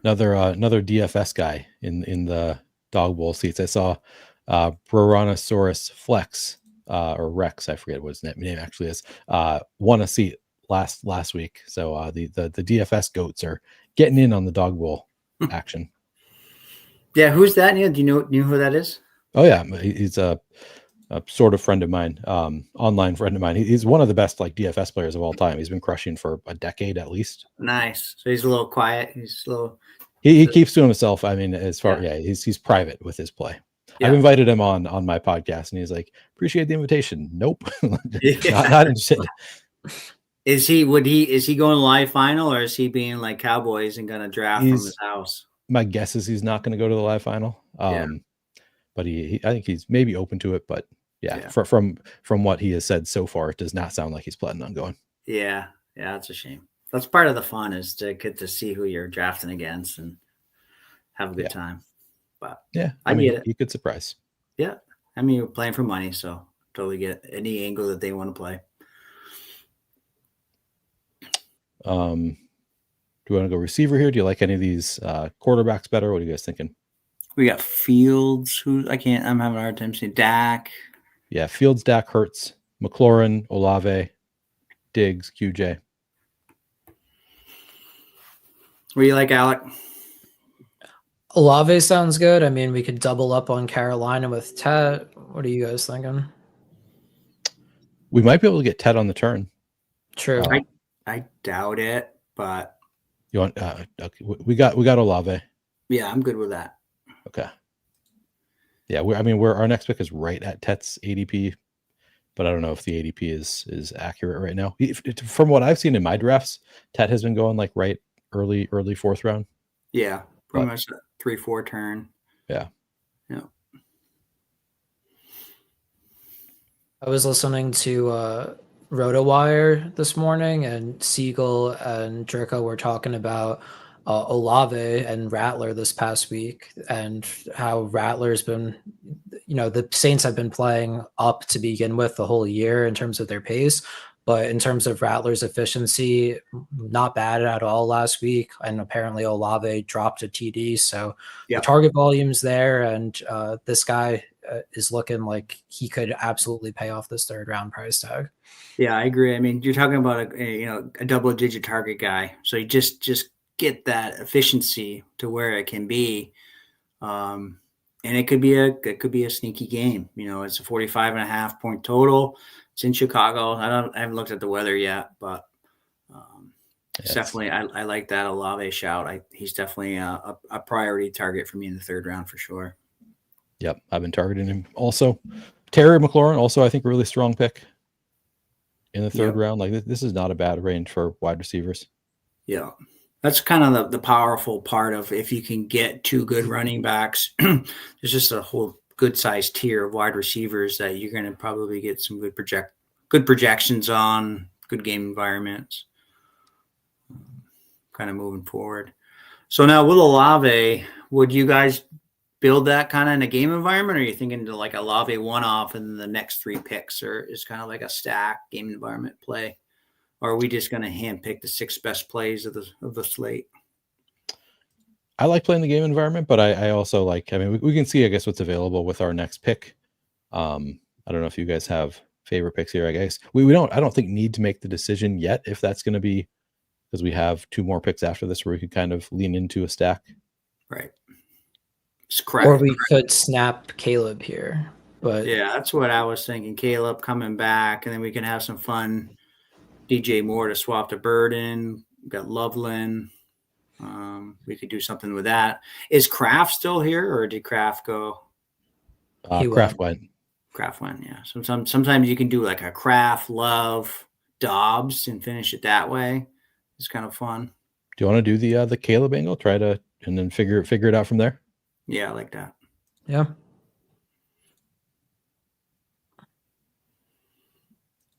[SPEAKER 3] Another DFS guy in the Dawg Bowl seats. I saw Broronosaurus Flex or Rex, I forget what his name actually is. Won a seat last week. So the DFS goats are getting in on the Dawg Bowl action.
[SPEAKER 1] Yeah, who's that, Neil? Do you know who that is?
[SPEAKER 3] Oh yeah, he's a sort of friend of mine, online friend of mine. He's one of the best like DFS players of all time. He's been crushing for a decade at least.
[SPEAKER 1] Nice. So he's a little quiet. He's a little.
[SPEAKER 3] He keeps to himself. I mean, he's private with his play. Yeah. I've invited him on my podcast, and he's like, "Appreciate the invitation." Nope, not interested.
[SPEAKER 1] Is he going live final, or is he being like Cowboys and gonna draft from his house?
[SPEAKER 3] My guess is he's not going to go to the live final. But I think he's maybe open to it. But from what he has said so far, it does not sound like he's planning on going.
[SPEAKER 1] Yeah, that's a shame. That's part of the fun, is to get to see who you're drafting against and have a good time. But
[SPEAKER 3] I mean, get it. You could surprise.
[SPEAKER 1] Yeah, I mean, you're playing for money, so totally get any angle that they want to play.
[SPEAKER 3] Do you want to go receiver here? Do you like any of these quarterbacks better? What are you guys thinking?
[SPEAKER 1] We got Fields, I'm having a hard time saying. Dak.
[SPEAKER 3] Yeah, Fields, Dak, Hurts, McLaurin, Olave, Diggs, QJ.
[SPEAKER 1] What do you like, Alec?
[SPEAKER 2] Olave sounds good. I mean, we could double up on Carolina with Ted. What are you guys thinking?
[SPEAKER 3] We might be able to get Ted on the turn.
[SPEAKER 2] True.
[SPEAKER 1] I doubt it, but
[SPEAKER 3] you want? Okay. We got Olave.
[SPEAKER 1] Yeah, I'm good with that.
[SPEAKER 3] Okay. Yeah, our next pick is right at Tet's ADP, but I don't know if the ADP is accurate right now. From what I've seen in my drafts, Tet has been going like right early fourth round.
[SPEAKER 1] Yeah, pretty much 3-4 turn.
[SPEAKER 3] Yeah.
[SPEAKER 2] I was listening to RotoWire this morning, and Siegel and Jerko were talking about Olave and Rattler this past week, and how Rattler's been, the Saints have been playing up to begin with the whole year in terms of their pace, but in terms of Rattler's efficiency, not bad at all last week. And apparently Olave dropped a TD, so the target volume's there, and this guy is looking like he could absolutely pay off this third round price tag.
[SPEAKER 1] Yeah, I agree. I mean, you're talking about a double digit target guy, so you just get that efficiency to where it can be. And it could be a sneaky game. It's a 45.5 point total. It's in Chicago. I haven't looked at the weather yet, but it's definitely, I like that Olave shout. He's definitely a priority target for me in the third round for sure.
[SPEAKER 3] Yep, I've been targeting him. Also, Terry McLaurin, also I think a really strong pick in the third round. Like this is not a bad range for wide receivers.
[SPEAKER 1] Yeah, that's kind of the powerful part of if you can get two good running backs. There's just a whole good sized tier of wide receivers that you're going to probably get some good projections on, good game environments. Kind of moving forward. So now with Olave, would you guys build that kind of in a game environment, or are you thinking to like Olave one-off and the next 3 picks, or is kind of like a stack game environment play? Or are we just going to handpick the 6 best plays of the slate?
[SPEAKER 3] I like playing the game environment, but I also like, we can see, I guess, what's available with our next pick. I don't know if you guys have favorite picks here. I guess I don't think need to make the decision yet if that's going to be, because we have 2 more picks after this where we could kind of lean into a stack.
[SPEAKER 1] Right.
[SPEAKER 2] Or we could snap Caleb here. But
[SPEAKER 1] yeah, that's what I was thinking. Caleb coming back, and then we can have some fun. DJ Moore to swap to Burden. We've got Loveland. We could do something with that. Is Kraft still here, or did Kraft go?
[SPEAKER 3] Kraft went.
[SPEAKER 1] Kraft went, yeah. Sometimes you can do like a Kraft, Love, Dobbs, and finish it that way. It's kind of fun.
[SPEAKER 3] Do you want to do the Caleb angle? And then figure it out from there.
[SPEAKER 1] Yeah, I like that.
[SPEAKER 2] Yeah.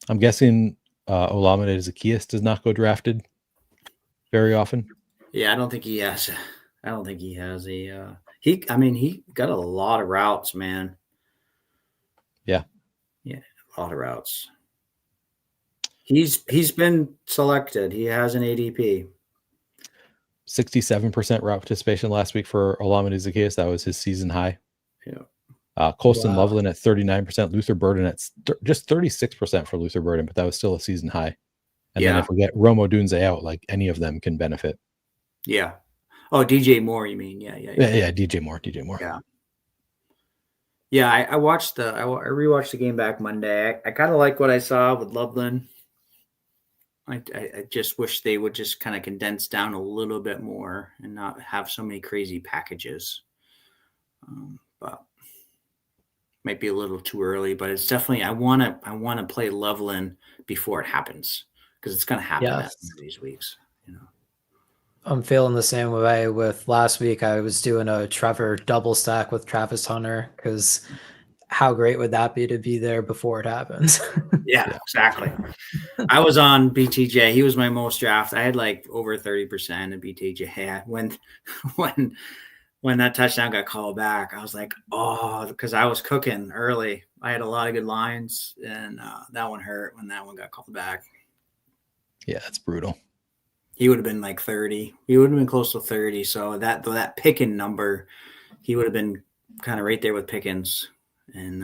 [SPEAKER 3] I'm guessing Olamide Zacchaeus does not go drafted very often.
[SPEAKER 1] Yeah, I don't think he has a he got a lot of routes, man.
[SPEAKER 3] Yeah.
[SPEAKER 1] Yeah, a lot of routes. He's been selected. He has an ADP.
[SPEAKER 3] 67% route participation last week for Olamide Zacchaeus. That was his season high.
[SPEAKER 1] Yeah.
[SPEAKER 3] Colston Loveland at 39%, Luther Burden at just 36% for Luther Burden, but that was still a season high. And then if we get Romo Dunze out, like any of them can benefit.
[SPEAKER 1] Yeah. Oh, DJ Moore, you mean? Yeah.
[SPEAKER 3] DJ Moore.
[SPEAKER 1] Yeah. Yeah, I rewatched the game back Monday. I kind of like what I saw with Loveland. I just wish they would just kind of condense down a little bit more and not have so many crazy packages. But might be a little too early. But it's definitely I want to play Loveland before it happens, because it's going to happen at these weeks.
[SPEAKER 2] I'm feeling the same way with last week. I was doing a Trevor double stack with Travis Hunter, because how great would that be to be there before it happens?
[SPEAKER 1] Yeah, exactly. I was on BTJ. He was my most draft. I had like over 30% of BTJ. When that touchdown got called back, I was like, oh, because I was cooking early. I had a lot of good lines, and that one hurt when that one got called back.
[SPEAKER 3] Yeah, that's brutal.
[SPEAKER 1] He would have been like 30. He would have been close to 30. So that Pickens number, he would have been kind of right there with Pickens, and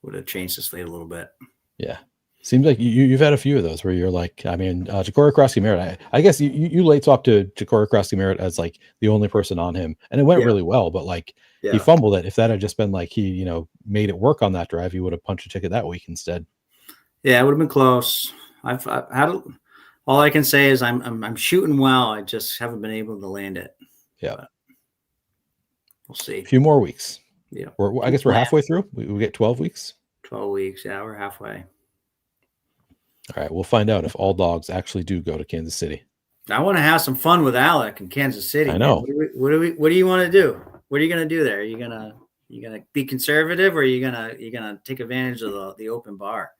[SPEAKER 1] would have changed the slate a little bit.
[SPEAKER 3] Yeah. Seems like you've had a few of those where you're like, Ja'Cory Krosky-Merritt, I guess you late swapped to Ja'Cory Krosky-Merritt as like the only person on him, and it went really well, but like he fumbled it. If that had just been like he, made it work on that drive, he would have punched a ticket that week instead. Yeah,
[SPEAKER 1] it would have been close. I've had all I can say is I'm shooting well. I just haven't been able to land it.
[SPEAKER 3] Yeah.
[SPEAKER 1] But we'll see.
[SPEAKER 3] A few more weeks.
[SPEAKER 1] Yeah.
[SPEAKER 3] I guess we're halfway through. We get 12 weeks.
[SPEAKER 1] 12 weeks. Yeah, we're halfway.
[SPEAKER 3] All right. We'll find out if all dogs actually do go to Kansas City.
[SPEAKER 1] I want to have some fun with Alec in Kansas City.
[SPEAKER 3] I know.
[SPEAKER 1] What do you want to do? What are you going to do there? Are you going to be conservative, or are you going to take advantage of the open bar?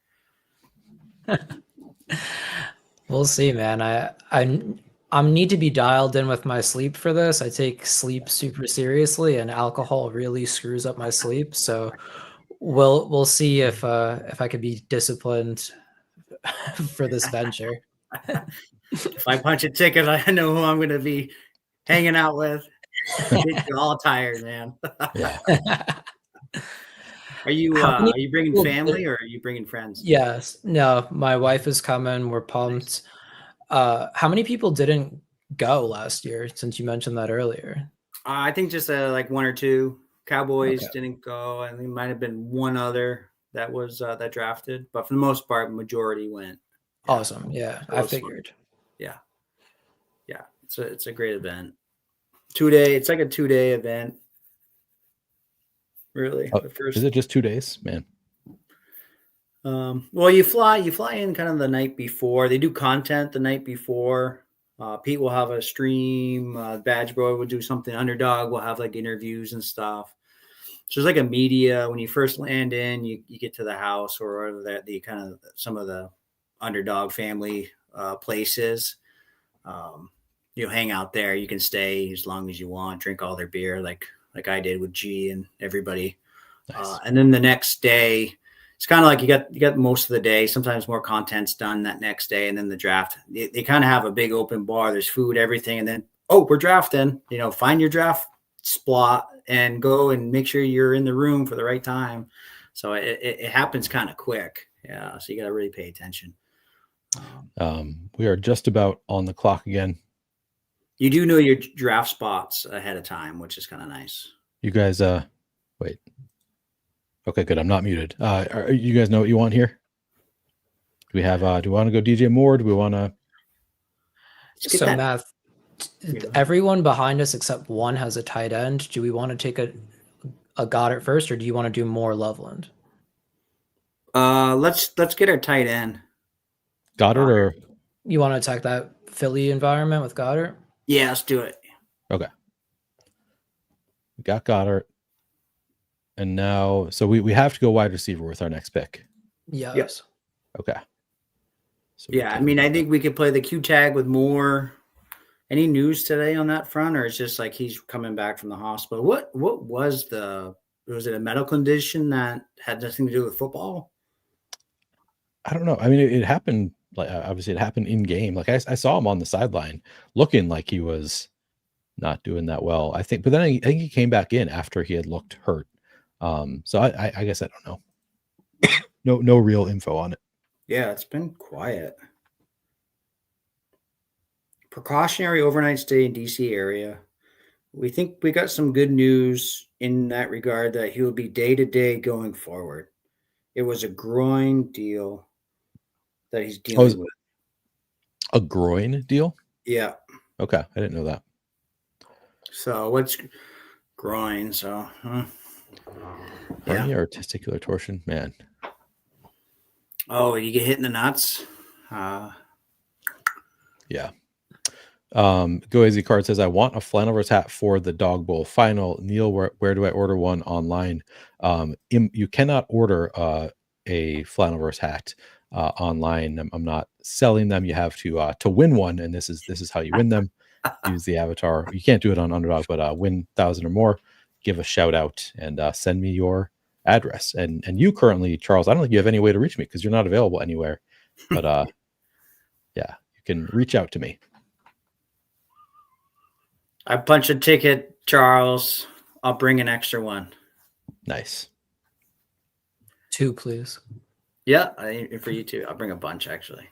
[SPEAKER 2] We'll see, man. I need to be dialed in with my sleep for this. I take sleep super seriously, and alcohol really screws up my sleep. So we'll see if I could be disciplined for this venture.
[SPEAKER 1] If I punch a ticket, I know who I'm going to be hanging out with. You're all tired, man.
[SPEAKER 3] Yeah.
[SPEAKER 1] Are you bringing family, or are you bringing friends?
[SPEAKER 2] Yes. No, my wife is coming. We're pumped. How many people didn't go last year, since you mentioned that earlier?
[SPEAKER 1] I think just like one or two. Cowboys
[SPEAKER 2] Okay.
[SPEAKER 1] didn't go, and there might have been one other that was that drafted, but for the most part, majority went. Yeah.
[SPEAKER 2] Awesome. Yeah,
[SPEAKER 1] So
[SPEAKER 2] I
[SPEAKER 1] it's fun.
[SPEAKER 2] figured.
[SPEAKER 1] Yeah, yeah, it's a great event. 2 day. It's like a 2 day event. Really,
[SPEAKER 3] Oh,
[SPEAKER 1] the first.
[SPEAKER 3] is it just 2 days, man?
[SPEAKER 1] Well, you fly in kind of the night before. They do content the night before. Pete will have a stream. Badge Boy will do something. Underdog will have like interviews and stuff. So there's like a media when you first land in, you get to the house or the kind of some of the Underdog family places. You hang out there. You can stay as long as you want. Drink all their beer, like I did with G and everybody.
[SPEAKER 3] Nice.
[SPEAKER 1] And then the next day, it's kind of like you got most of the day. Sometimes more content's done that next day, and then the draft. They kind of have a big open bar. There's food, everything, and then we're drafting. Find your draft spot and go and make sure you're in the room for the right time. So it happens kind of quick. Yeah, so you got to really pay attention.
[SPEAKER 3] We are just about on the clock again.
[SPEAKER 1] You do know your draft spots ahead of time, which is kind of nice.
[SPEAKER 3] You guys, wait. Okay, good. I'm not muted. You guys know what you want here? Do we have? Do we want to go DJ Moore? Do we want to?
[SPEAKER 2] So Math, everyone behind us except one has a tight end. Do we want to take a Goddard first, or do you want to do more Loveland?
[SPEAKER 1] Let's get our tight end.
[SPEAKER 3] Goddard, or
[SPEAKER 2] you want to attack that Philly environment with Goddard?
[SPEAKER 1] Yeah, let's do it.
[SPEAKER 3] Okay. We got Goddard. And now, so we have to go wide receiver with our next pick.
[SPEAKER 2] Yes.
[SPEAKER 1] Yep.
[SPEAKER 3] Okay.
[SPEAKER 1] So I mean, I think we could play the Q tag with Moore. Any news today on that front, or it's just like he's coming back from the hospital? What was it a medical condition that had nothing to do with football?
[SPEAKER 3] I don't know. I mean, it happened, like, obviously it happened in game. Like I saw him on the sideline looking like he was not doing that well, I think. But then I think he came back in after he had looked hurt. So I guess I don't know. No real info on it.
[SPEAKER 1] Yeah, it's been quiet. Precautionary overnight stay in DC area. We think we got some good news in that regard that he will be day to day going forward. It was a groin deal that he's dealing with.
[SPEAKER 3] A groin deal?
[SPEAKER 1] Yeah.
[SPEAKER 3] Okay, I didn't know that.
[SPEAKER 1] So what's groin? So
[SPEAKER 3] hernia or testicular torsion, man.
[SPEAKER 1] Oh, you get hit in the nuts.
[SPEAKER 3] Yeah. Go Easy Card says, I want a Flannelverse hat for the Dawg Bowl final. Neil, where do I order one online? You cannot order a Flannelverse hat online. I'm not selling them. You have to win one, and this is how you win them. Use the avatar. You can't do it on Underdog, but win 1,000 or more. Give a shout out and send me your address. And you currently, Charles, I don't think you have any way to reach me because you're not available anywhere. But yeah, you can reach out to me.
[SPEAKER 1] I punch a ticket, Charles. I'll bring an extra one.
[SPEAKER 3] Nice.
[SPEAKER 2] 2, please.
[SPEAKER 1] Yeah, for you too. I'll bring a bunch actually.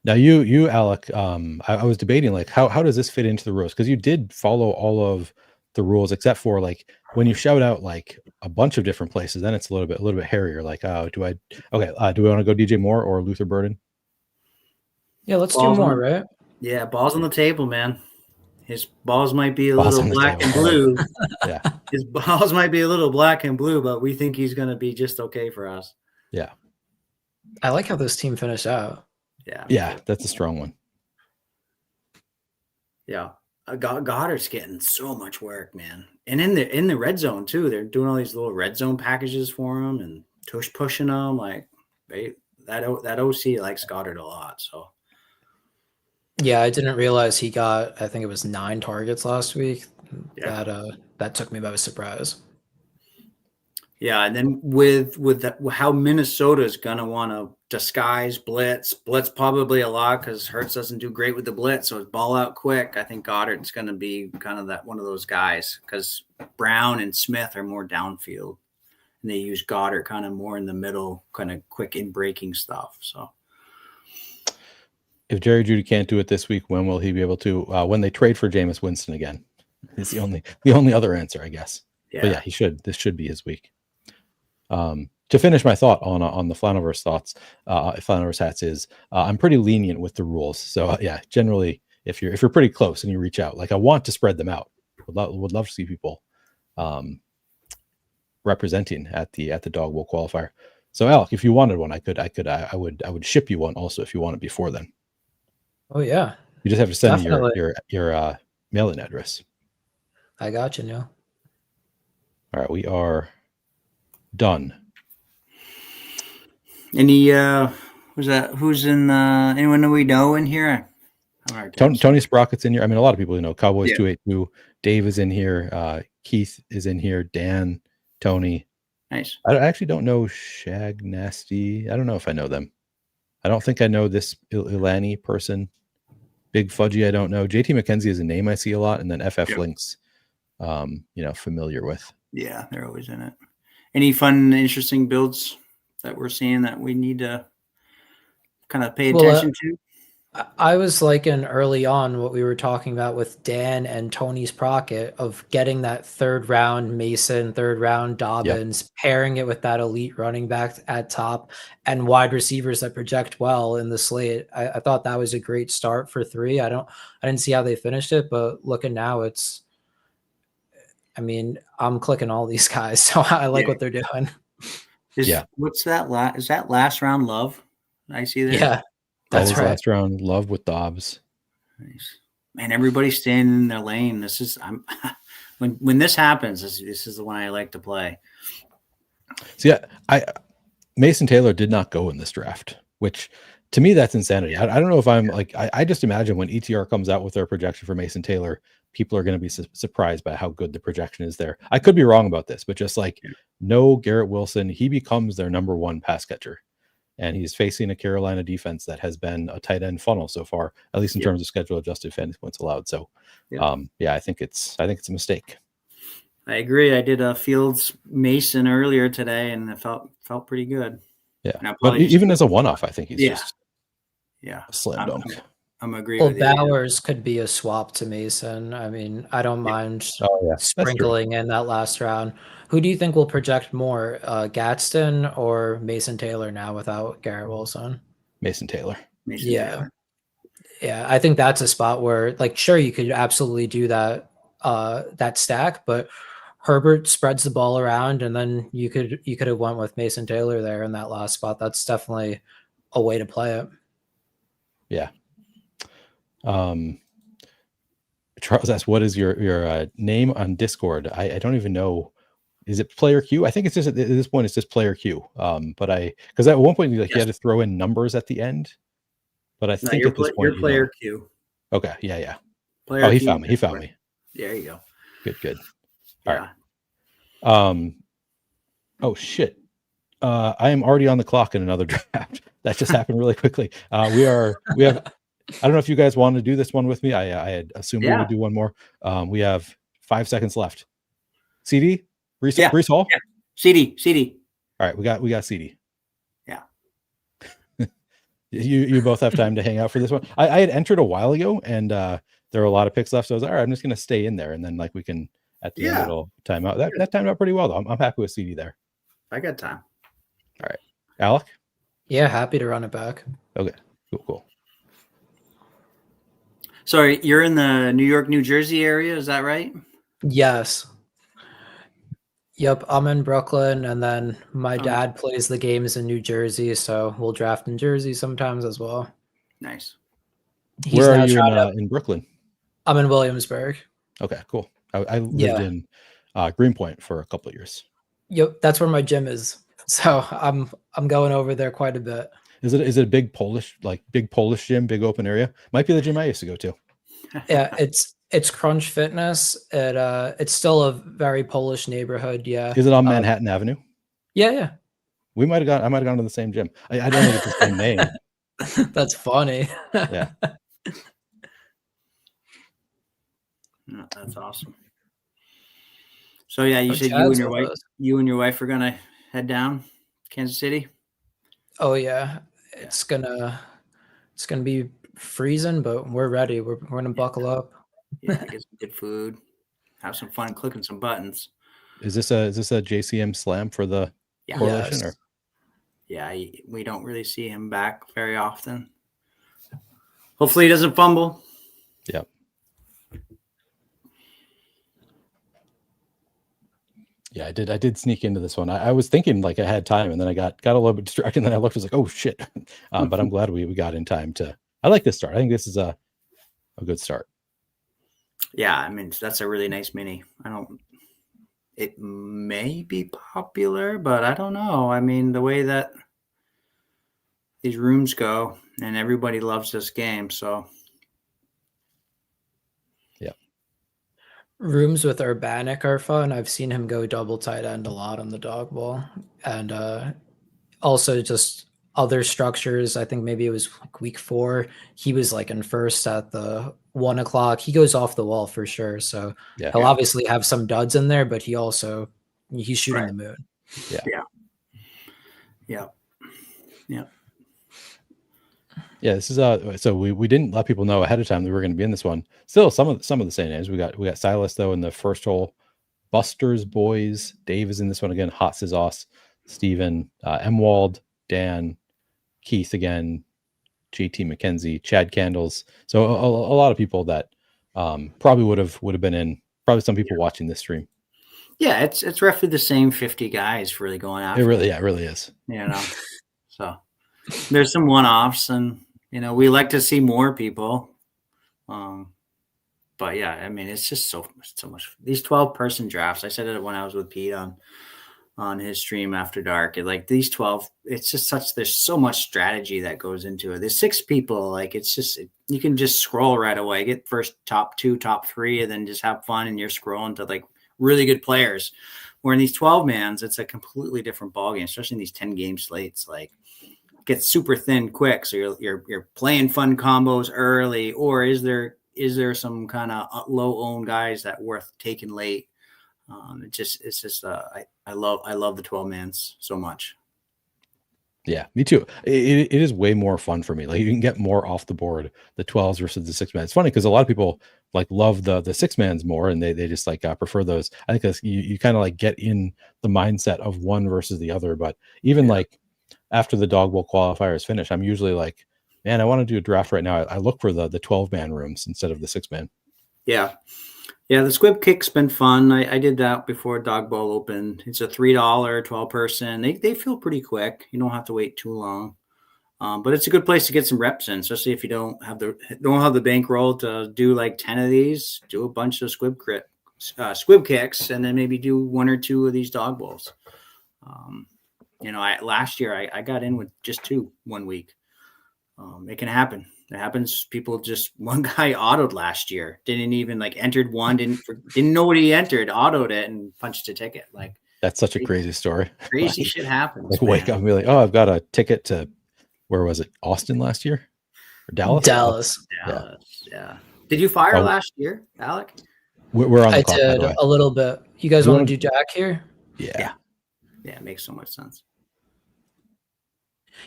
[SPEAKER 3] Now you Alec, I was debating like how does this fit into the rules? Because you did follow all of the rules except for like when you shout out like a bunch of different places, then it's a little bit hairier. Like, do we want to go DJ Moore or Luther Burden?
[SPEAKER 2] Yeah, let's do more, right?
[SPEAKER 1] Yeah, balls on the table, man. His balls might be a little black and blue.
[SPEAKER 3] Yeah.
[SPEAKER 1] His balls might be a little black and blue, but we think he's going to be just okay for us.
[SPEAKER 3] Yeah.
[SPEAKER 2] I like how this team finished out.
[SPEAKER 1] Yeah.
[SPEAKER 3] Yeah, that's a strong one.
[SPEAKER 1] Yeah. Goddard's getting so much work, man. And in the red zone too. They're doing all these little red zone packages for him and tush pushing him. Like that OC likes Goddard a lot. So
[SPEAKER 2] yeah, I didn't realize he got, I think it was 9 targets last week.
[SPEAKER 1] Yeah.
[SPEAKER 2] That took me by surprise.
[SPEAKER 1] Yeah, and then with how Minnesota's gonna want to disguise blitz probably a lot because Hurts doesn't do great with the blitz, so it's ball out quick. I think Goddard's going to be kind of that one of those guys because Brown and Smith are more downfield, and they use Goddard kind of more in the middle, kind of quick in breaking stuff. So
[SPEAKER 3] if Jerry Jeudy can't do it this week, when will he be able to? When they trade for Jameis Winston again, is the only other answer, I guess.
[SPEAKER 1] Yeah.
[SPEAKER 3] But yeah, he should. This should be his week. To finish my thought on the Flaniverse thoughts, Flaniverse hats is I'm pretty lenient with the rules. So yeah, generally, if you're pretty close and you reach out, like I want to spread them out. Would love to see people representing at the Dawg Bowl qualifier. So Alec, if you wanted one, I would ship you one also if you want it before then.
[SPEAKER 2] Oh yeah,
[SPEAKER 3] you just have to send
[SPEAKER 2] definitely.
[SPEAKER 3] me your mailing address.
[SPEAKER 2] I got you, Neil.
[SPEAKER 3] All right, we are done.
[SPEAKER 1] Any who's in anyone that we know in here?
[SPEAKER 3] Tony Sprocket's in here. I mean, a lot of people Cowboys 282. Dave is in here. Keith is in here. Dan, Tony.
[SPEAKER 1] Nice.
[SPEAKER 3] I actually don't know Shag Nasty. I don't know if I know them. I don't think I know this Ilani person. Big Fudgy, I don't know. JT McKenzie is a name I see a lot, and then FF Links, familiar with.
[SPEAKER 1] Yeah, they're always in it. Any fun, interesting builds that we're seeing that we need to kind of pay attention to?
[SPEAKER 2] I was liking early on what we were talking about with Dan and Tony Sprocket of getting that third round Mason, third round Dobbins, pairing it with that elite running back at top and wide receivers that project well in the slate. I thought that was a great start for 3. I didn't see how they finished it, but looking now, I'm clicking all these guys, so I like what they're doing.
[SPEAKER 1] What's that? Is that last round Love? I see there.
[SPEAKER 2] Yeah. That's right.
[SPEAKER 3] Last round Love with Dobbs.
[SPEAKER 1] Nice. Man, everybody's staying in their lane. This is when this happens, this is the one I like to play.
[SPEAKER 3] So yeah, Mason Taylor did not go in this draft, which to me that's insanity. I don't know if I'm like I just imagine when ETR comes out with their projection for Mason Taylor, people are going to be surprised by how good the projection is there. I could be wrong about this, but just no Garrett Wilson, he becomes their number 1 pass catcher. And he's facing a Carolina defense that has been a tight end funnel so far, at least in terms of schedule adjusted fantasy points allowed. So, I think it's a mistake.
[SPEAKER 1] I agree. I did a Fields Mason earlier today, and it felt pretty good.
[SPEAKER 3] Yeah, but even as a one-off, I think he's just
[SPEAKER 1] a
[SPEAKER 3] slam dunk.
[SPEAKER 1] I'm agreeing with you.
[SPEAKER 2] Bowers could be a swap to Mason. I mean, I don't mind sprinkling in that last round. Who do you think will project more, Gadsden or Mason Taylor now without Garrett Wilson?
[SPEAKER 3] Mason Taylor.
[SPEAKER 2] Yeah, I think that's a spot where, sure, you could absolutely do that stack, but Herbert spreads the ball around, and then you could have went with Mason Taylor there in that last spot. That's definitely a way to play it.
[SPEAKER 3] Yeah. Charles asks, what is your name on Discord? I don't even know. Is it player Q? I think it's just at this point it's just player Q. But because at one point you had to throw in numbers at the end. But I think at this point
[SPEAKER 1] you're player Q.
[SPEAKER 3] Okay, yeah.
[SPEAKER 1] Player
[SPEAKER 3] he
[SPEAKER 1] Q
[SPEAKER 3] found me. He found me.
[SPEAKER 1] There you go.
[SPEAKER 3] Good. All right. Oh shit. I am already on the clock in another draft. That just happened really quickly. We have. I don't know if you guys want to do this one with me. I had assumed we would do one more. We have 5 seconds left. CD, Breece Hall.
[SPEAKER 1] Yeah. CD.
[SPEAKER 3] All right, we got CD.
[SPEAKER 1] Yeah.
[SPEAKER 3] You both have time to hang out for this one. I had entered a while ago, and there were a lot of picks left. So I was like, all right, I'm just gonna stay in there, and then we can at the end it'll time out. That timed out pretty well though. I'm happy with CD there.
[SPEAKER 1] I got time.
[SPEAKER 3] All right, Alec.
[SPEAKER 2] Yeah, happy to run it back.
[SPEAKER 3] Okay, cool.
[SPEAKER 1] Sorry, you're in the New York, New Jersey area, is that right?
[SPEAKER 2] Yes. Yep, I'm in Brooklyn, and then my dad plays the games in New Jersey, so we'll draft in Jersey sometimes as well.
[SPEAKER 1] Nice.
[SPEAKER 3] Where are you in Brooklyn?
[SPEAKER 2] I'm in Williamsburg.
[SPEAKER 3] Okay, cool. I lived in Greenpoint for a couple of years.
[SPEAKER 2] Yep, that's where my gym is. So I'm going over there quite a bit.
[SPEAKER 3] Is it a big Polish gym, big open area? Might be the gym I used to go to.
[SPEAKER 2] Yeah, it's Crunch Fitness. It's still a very Polish neighborhood. Yeah.
[SPEAKER 3] Is it on Manhattan Avenue?
[SPEAKER 2] Yeah.
[SPEAKER 3] I might have gone to the same gym. I don't think it's the same name.
[SPEAKER 2] That's funny.
[SPEAKER 3] Yeah.
[SPEAKER 1] No, that's awesome. So yeah, you said you and your wife are gonna head down Kansas City.
[SPEAKER 2] Oh yeah, it's gonna be freezing, but we're ready. We're gonna buckle up.
[SPEAKER 1] Yeah, get some good food, have some fun clicking some buttons.
[SPEAKER 3] Is this a JCM slam for the correlation?
[SPEAKER 2] Yes.
[SPEAKER 3] Or
[SPEAKER 1] yeah, we don't really see him back very often. Hopefully he doesn't fumble.
[SPEAKER 3] Yep. Yeah, I did sneak into this one. I was thinking like I had time, and then I got a little bit distracted, and then I looked, was like, oh shit. But I'm glad we got in time to. I like this start. I think this is a good start.
[SPEAKER 1] Yeah, I mean, that's a really nice mini. It may be popular, but I don't know. I mean, the way that these rooms go, and everybody loves this game, so.
[SPEAKER 3] Yeah.
[SPEAKER 2] Rooms with Urbanic are fun. I've seen him go double tight end a lot on the Dawg Bowl. And also just other structures. I think maybe it was like week 4. He was like in first at the 1 o'clock. He goes off the wall for sure. So he'll obviously have some duds in there, but he's shooting the moon.
[SPEAKER 1] Yeah.
[SPEAKER 3] Yeah, this is so we didn't let people know ahead of time that we were going to be in this one. Still some of the same names. We got Silas though in the first hole. Buster's boys. Dave is in this one again. Hot Sizos, Steven, Emwald, Dan, Keith again, JT McKenzie, Chad Candles. So a lot of people that probably would have been in. Probably some people watching this stream.
[SPEAKER 1] Yeah, it's roughly the same 50 guys really going after.
[SPEAKER 3] It really is.
[SPEAKER 1] You know, so there's some one-offs, and we like to see more people. But yeah, I mean, it's just so much. These 12-person drafts. I said it when I was with Pete on his stream after dark. Like these 12, it's just there's so much strategy that goes into it. There's 6 people. Like it's just you can just scroll right away, get first top 2, top 3, and then just have fun. And you're scrolling to like really good players. Where in these 12 mans, it's a completely different ballgame, especially in these 10 game slates. Like get super thin quick, so you're playing fun combos early, or is there some kind of low owned guys that worth taking late? I love the 12 mans so much.
[SPEAKER 3] Yeah, me too. It is way more fun for me. Like you can get more off the board, the 12s versus the 6 man. It's funny because a lot of people like love the 6 mans more, and they just like prefer those. I think that's, you kind of like get in the mindset of one versus the other. But even like after the Dawg Bowl qualifiers finish, I'm usually like, man, I want to do a draft right now. I look for the 12 man rooms instead of the 6 man.
[SPEAKER 1] Yeah. The Squib Kick's been fun. I did that before Dawg Bowl opened. It's a $3 12 person. They feel pretty quick. You don't have to wait too long. But it's a good place to get some reps in, especially if you don't have the bankroll to do like 10 of these. Do a bunch of Squib Kicks, and then maybe do 1 or 2 of these Dawg Bowls. Last year I got in with just 2 1 week. It can happen. It happens. People one guy autoed last year. Didn't even like entered one. Didn't know what he entered. Autoed it and punched a ticket. Like
[SPEAKER 3] that's such a crazy story.
[SPEAKER 1] Crazy shit happens.
[SPEAKER 3] Like wake up and be like, oh, I've got a ticket to where was it? Austin last year or Dallas?
[SPEAKER 2] Dallas.
[SPEAKER 1] Yeah. Did you fire last year, Alec?
[SPEAKER 3] We're on the
[SPEAKER 2] I
[SPEAKER 3] clock,
[SPEAKER 2] did a little bit. You guys want to do Jack here?
[SPEAKER 3] Yeah.
[SPEAKER 1] It makes so much sense.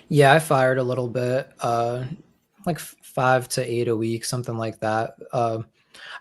[SPEAKER 2] Yeah, I fired a little bit, like 5 to 8 a week, something like that.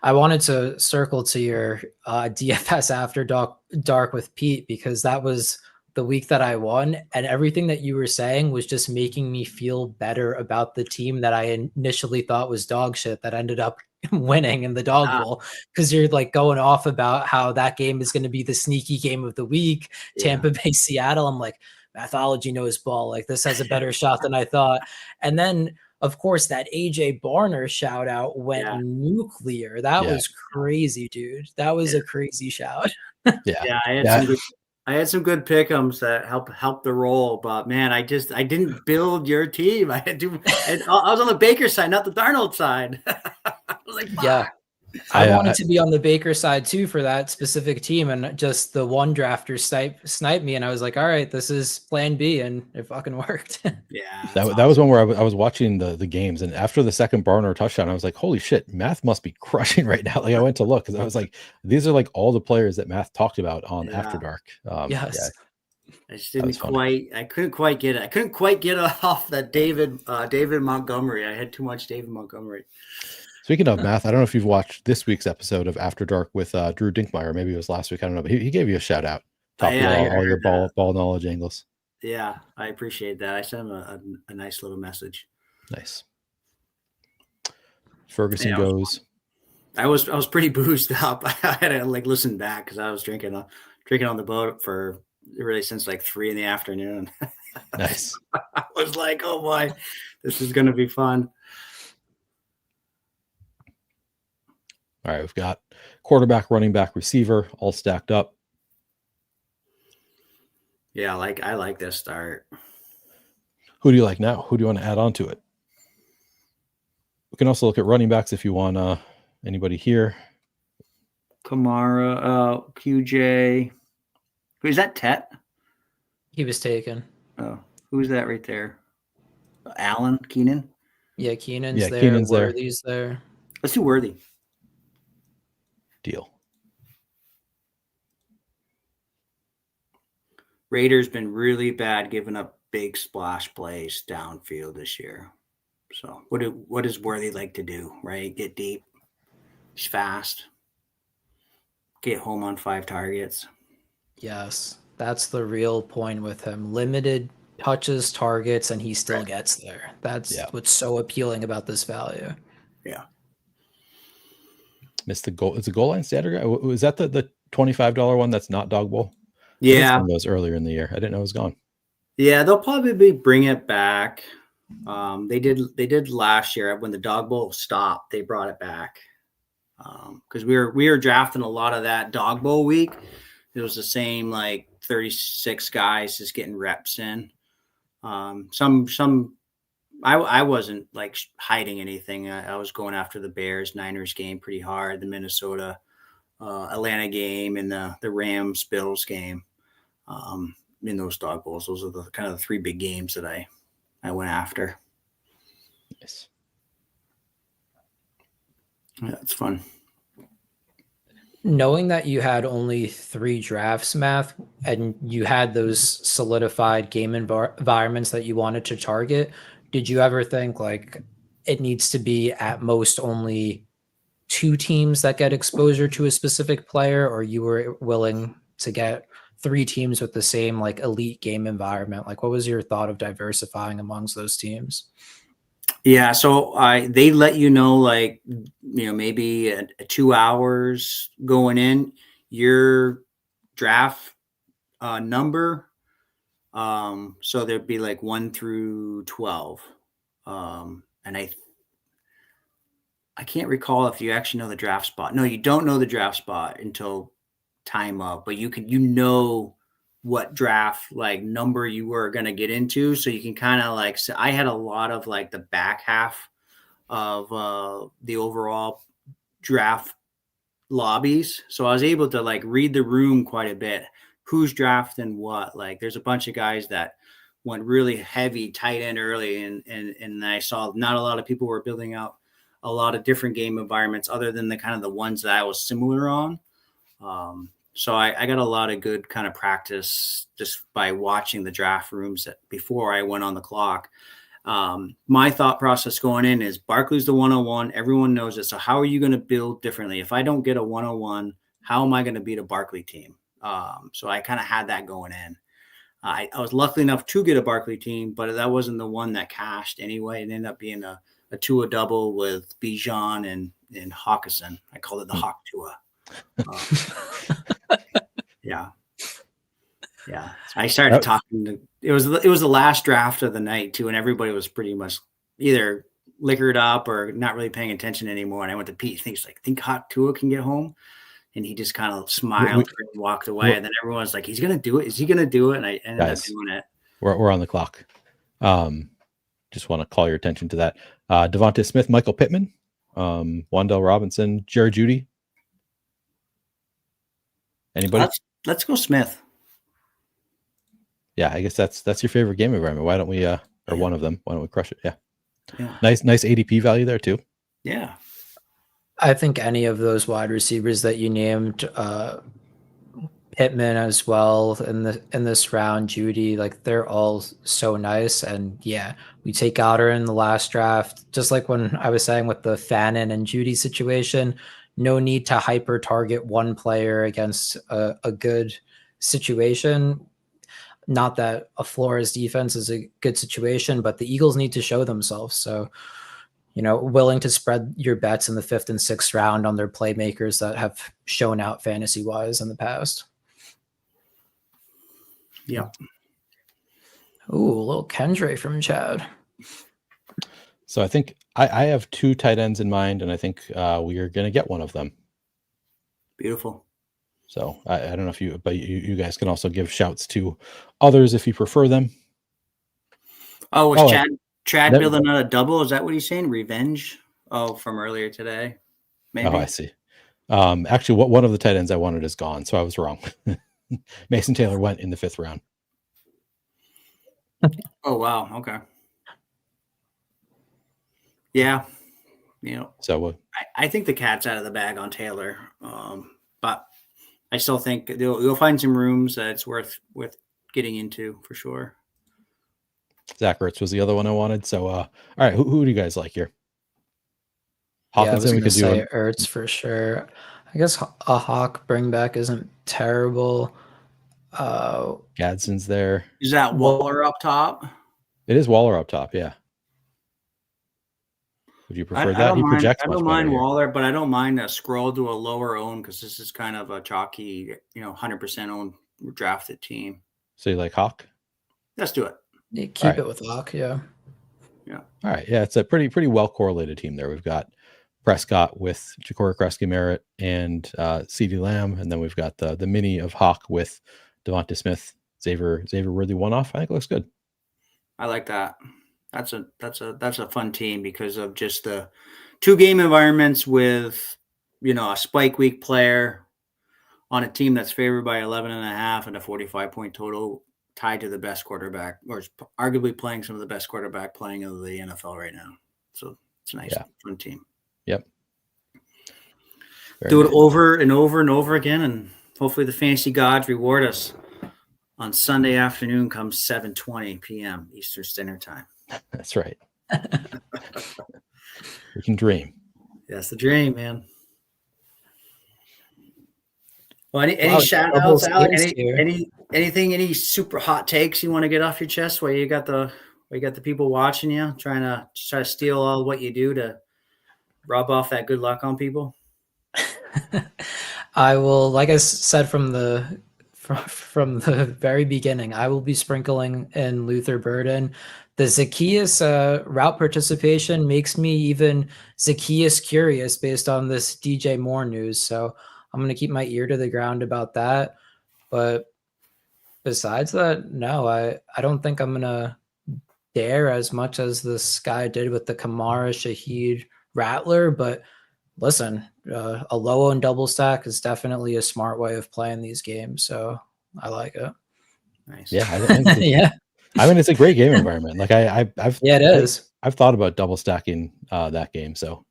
[SPEAKER 2] I wanted to circle to your DFS after dark with Pete, because that was the week that I won, and everything that you were saying was just making me feel better about the team that I initially thought was dog shit that ended up winning in the Dawg Bowl, because you're like going off about how that game is going to be the sneaky game of the week, Tampa Bay, Seattle. I'm like, Mathology knows ball. Like this has a better shot than I thought. And then of course that AJ Barner shout out went nuclear. That was crazy, dude. That was a crazy shout.
[SPEAKER 1] I had some good pick'ems that help the roll, but man, I didn't build your team. I was on the Baker side, not the Darnold side. I was like, fuck.
[SPEAKER 2] I wanted to be on the Baker side too for that specific team, and just the one drafter sniped me, and I was like, all right, this is plan B, and it fucking worked.
[SPEAKER 3] That was one where I was watching the games, and after the second Barner touchdown, I was like, holy shit, Math must be crushing right now. Like I went to look because I was like, these are like all the players that Math talked about on After Dark.
[SPEAKER 2] Yes.
[SPEAKER 1] I just
[SPEAKER 3] That was
[SPEAKER 1] didn't
[SPEAKER 3] funny.
[SPEAKER 1] I couldn't quite get it. I couldn't quite get off that David Montgomery. I had too much David Montgomery.
[SPEAKER 3] Speaking of math, I don't know if you've watched this week's episode of After Dark with Drew Dinkmeyer. Maybe it was last week. I don't know, but he gave you a shout out. Talking
[SPEAKER 1] Yeah,
[SPEAKER 3] about
[SPEAKER 1] I
[SPEAKER 3] all your
[SPEAKER 1] heard that.
[SPEAKER 3] ball knowledge angles.
[SPEAKER 1] Yeah, I appreciate that. I sent him a nice little message.
[SPEAKER 3] Nice. Ferguson
[SPEAKER 1] Yeah,
[SPEAKER 3] goes.
[SPEAKER 1] I was pretty boozed up. I had to like listen back because I was drinking on the boat for really since like 3 p.m.
[SPEAKER 3] Nice.
[SPEAKER 1] I was like, oh boy, this is gonna be fun.
[SPEAKER 3] All right, we've got quarterback, running back, receiver, all stacked up.
[SPEAKER 1] Yeah, I like this start.
[SPEAKER 3] Who do you like now? Who do you want to add on to it? We can also look at running backs if you want anybody here.
[SPEAKER 1] Kamara, QJ. Who's that? Tet?
[SPEAKER 2] He was taken.
[SPEAKER 1] Oh, who's that right there? Allen, Keenan?
[SPEAKER 2] Yeah, Keenan's
[SPEAKER 3] Yeah,
[SPEAKER 2] there.
[SPEAKER 3] Keenan's there.
[SPEAKER 2] Worthy's there.
[SPEAKER 1] Let's do Worthy.
[SPEAKER 3] Deal.
[SPEAKER 1] Raiders been really bad giving up big splash plays downfield this year. So what does Worthy like to do, right? Get deep. He's fast. Get home on 5 targets.
[SPEAKER 2] Yes, that's the real point with him. Limited touches, targets, and he still
[SPEAKER 1] Right.
[SPEAKER 2] gets there. That's
[SPEAKER 3] Yeah.
[SPEAKER 2] what's so appealing about this value.
[SPEAKER 1] Yeah.
[SPEAKER 3] Missed the goal. It's a goal line standard guy. Was that the $25 one that's not Dawg Bowl? I did
[SPEAKER 1] Yeah.
[SPEAKER 3] some of those earlier in the year. I didn't know it was gone.
[SPEAKER 1] Yeah, they'll probably bring it back. They did last year when the Dawg Bowl stopped. They brought it back because we were drafting a lot of that Dawg Bowl week. It was the same like 36 guys just getting reps in. I wasn't like hiding anything. I was going after the Bears Niners game pretty hard, the Minnesota Atlanta game, and the Rams Bills game. In those Dawg Bowls, those are the kind of the 3 big games that I went after.
[SPEAKER 3] Nice.
[SPEAKER 1] Yeah, it's fun.
[SPEAKER 2] Knowing that you had only 3 drafts, Math, and you had those solidified game environments that you wanted to target, did you ever think like it needs to be at most only 2 teams that get exposure to a specific player, or you were willing to get 3 teams with the same like elite game environment? Like, what was your thought of diversifying amongst those teams?
[SPEAKER 1] Yeah, so they let you know, like, maybe a 2 hours going in your draft number. So there'd be like 1 through 12, and I can't recall if you actually know the draft spot. No, you don't know the draft spot until time up, but you know what draft like number you were going to get into. So you can kind of like, so I had a lot of like the back half of the overall draft lobbies. So I was able to like read the room quite a bit. Who's drafting what? Like there's a bunch of guys that went really heavy tight end early. And I saw not a lot of people were building out a lot of different game environments other than the kind of the ones that I was similar on. So I got a lot of good kind of practice just by watching the draft rooms before I went on the clock. My thought process going in is Barkley's the 101. Everyone knows it. So how are you going to build differently? If I don't get a 101, how am I going to beat a Barkley team? So I kind of had that going in. I was lucky enough to get a Barkley team, but that wasn't the one that cashed anyway. It ended up being a Tua double with Bijan and Hawkinson. I called it the Hawk Tua. Yeah. I started talking. It was the last draft of the night too, and everybody was pretty much either liquored up or not really paying attention anymore. And I went to Pete. He's like, "Think Hawk Tua can get home?" And he just kind of smiled and walked away. And then everyone's like, "He's gonna do it. Is he gonna do it?" And I ended up doing it.
[SPEAKER 3] We're on the clock. Just want to call your attention to that. Devonta Smith, Michael Pittman, Wan'Dale Robinson, Jerry Jeudy. Anybody?
[SPEAKER 1] Let's go Smith.
[SPEAKER 3] Yeah, I guess that's your favorite game environment. Why don't we or one of them? Why don't we crush it? Yeah. Nice ADP value there too.
[SPEAKER 1] Yeah.
[SPEAKER 2] I think any of those wide receivers that you named, Pittman as well in this round, Judy, like they're all so nice. And yeah, we take Goddard in the last draft, just like when I was saying with the Fannin and Judy situation. No need to hyper target one player against a good situation. Not that a Flores defense is a good situation, but the Eagles need to show themselves. So, willing to spread your bets in the 5th and 6th round on their playmakers that have shown out fantasy wise in the past.
[SPEAKER 1] Yeah.
[SPEAKER 2] Ooh, a little Kendre from Chad.
[SPEAKER 3] So I think I have 2 tight ends in mind, and I think we are going to get one of them.
[SPEAKER 1] Beautiful.
[SPEAKER 3] So I don't know if you guys can also give shouts to others if you prefer them.
[SPEAKER 1] Oh, was Chad building out a double? Is that what he's saying? Revenge? Oh, from earlier today. Maybe.
[SPEAKER 3] Oh, I see. Actually, one of the tight ends I wanted is gone, so I was wrong. Mason Taylor went in the 5th round.
[SPEAKER 1] Oh, wow. Okay. Yeah.
[SPEAKER 3] So
[SPEAKER 1] I think the cat's out of the bag on Taylor, but I still think you'll find some rooms that it's worth getting into for sure.
[SPEAKER 3] Zach Ertz was the other one I wanted. So, all right, who do you guys like here?
[SPEAKER 2] Hawkinson, we could say Ertz for sure. I guess a Hawk bring back isn't terrible.
[SPEAKER 3] Gadsden's there.
[SPEAKER 1] Is that Waller up top?
[SPEAKER 3] It is Waller up top, yeah. Would you prefer that? He projects much better. I don't mind
[SPEAKER 1] Waller, but I don't mind a scroll to a lower own because this is kind of a chalky, 100% owned drafted team.
[SPEAKER 3] So you like Hawk?
[SPEAKER 1] Let's do it.
[SPEAKER 2] Yeah, keep it with Hawk, yeah.
[SPEAKER 1] Yeah.
[SPEAKER 3] All right. Yeah, it's a pretty well correlated team there. We've got Prescott with Ja'Cory Kresge-Merritt and CeeDee Lamb, and then we've got the mini of Hawk with Devonta Smith, Xavier Worthy one-off. I think it looks good.
[SPEAKER 1] I like that. That's a fun team because of just the 2-game environments with, a spike week player on a team that's favored by 11.5 and a 45-point total tied to the best quarterback, or is arguably playing some of the best quarterback playing of the NFL right now. So it's a nice, fun team.
[SPEAKER 3] Yep.
[SPEAKER 1] Do it over and over and over again, and hopefully the fantasy gods reward us on Sunday afternoon comes 7:20 p.m. Eastern Standard Time.
[SPEAKER 3] That's right. We can dream.
[SPEAKER 1] That's the dream, man. Well, any shout outs, Alec? Any super hot takes you want to get off your chest while you got the people watching you, trying to steal all what you do to rub off that good luck on people?
[SPEAKER 2] I will, like I said from the very beginning, I will be sprinkling in Luther Burden. The Zacchaeus route participation makes me even Zacchaeus curious based on this DJ Moore news. So I'm going to keep my ear to the ground about that. But besides that, no, I don't think I'm going to dare as much as this guy did with the Kamara Shaheed Rattler. But listen, a low and double stack is definitely a smart way of playing these games. So I like it.
[SPEAKER 1] Nice.
[SPEAKER 3] Yeah.
[SPEAKER 2] Yeah.
[SPEAKER 3] I mean, it's a great game environment. Like I've
[SPEAKER 2] it is.
[SPEAKER 3] I've thought about double stacking that game. So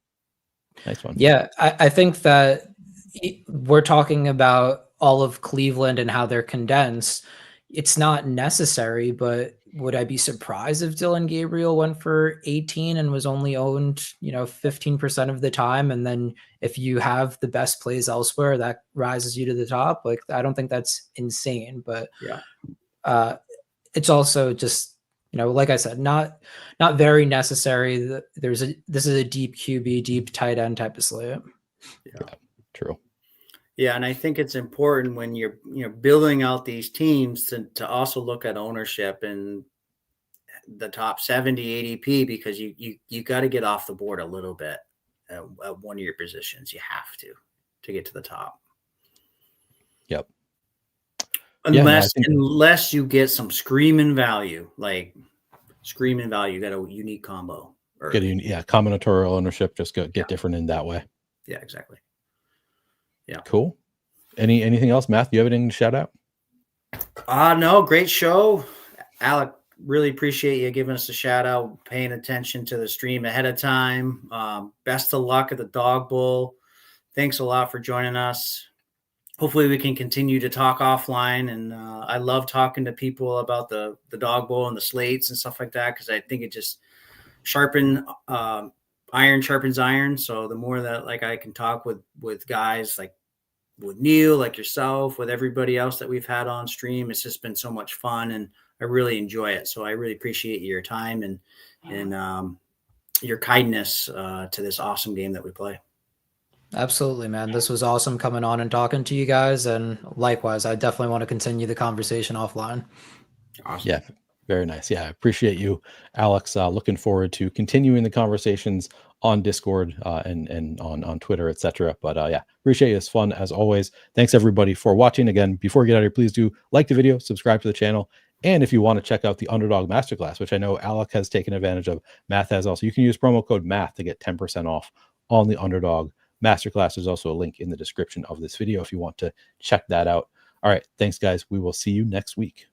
[SPEAKER 3] nice one.
[SPEAKER 2] Yeah, I think that we're talking about all of Cleveland and how they're condensed. It's not necessary, but would I be surprised if Dylan Gabriel went for 18 and was only owned, 15% of the time? And then if you have the best plays elsewhere, that rises you to the top. Like, I don't think that's insane, but
[SPEAKER 1] yeah.
[SPEAKER 2] It's also just, like I said, not very necessary. This is a deep QB, deep tight end type of slate.
[SPEAKER 3] Yeah, true.
[SPEAKER 1] Yeah, and I think it's important when you're building out these teams to also look at ownership and the top 70 ADP, because you got to get off the board a little bit at one of your positions. You have to get to the top.
[SPEAKER 3] Yep.
[SPEAKER 1] Unless you get some screaming value, you got a unique combo.
[SPEAKER 3] Combinatorial ownership, just get different in that way.
[SPEAKER 1] Yeah, exactly. Yeah.
[SPEAKER 3] Cool. Anything else, Math? You have anything to shout out?
[SPEAKER 1] No, great show. Alec, really appreciate you giving us a shout out, paying attention to the stream ahead of time. Best of luck at the Dawg Bowl. Thanks a lot for joining us. hopefully we can continue to talk offline. And I love talking to people about the Dawg Bowl and the slates and stuff like that, because I think it just iron sharpens iron. So the more that like I can talk with guys like with Neil, like yourself, with everybody else that we've had on stream, it's just been so much fun, and I really enjoy it. So I really appreciate your time and your kindness to this awesome game that we play.
[SPEAKER 2] Absolutely, man. This was awesome coming on and talking to you guys. And likewise, I definitely want to continue the conversation offline.
[SPEAKER 1] Awesome.
[SPEAKER 3] Yeah, very nice. Yeah, I appreciate you, Alex. Looking forward to continuing the conversations on Discord and on Twitter, etc. But yeah, appreciate it. It's fun as always. Thanks everybody for watching. Again, before we get out of here, please do like the video, subscribe to the channel. And if you want to check out the Underdog Masterclass, which I know Alec has taken advantage of, Math has also, you can use promo code MATH to get 10% off on the Underdog Masterclass. There's also a link in the description of this video if you want to check that out. All right. Thanks, guys. We will see you next week.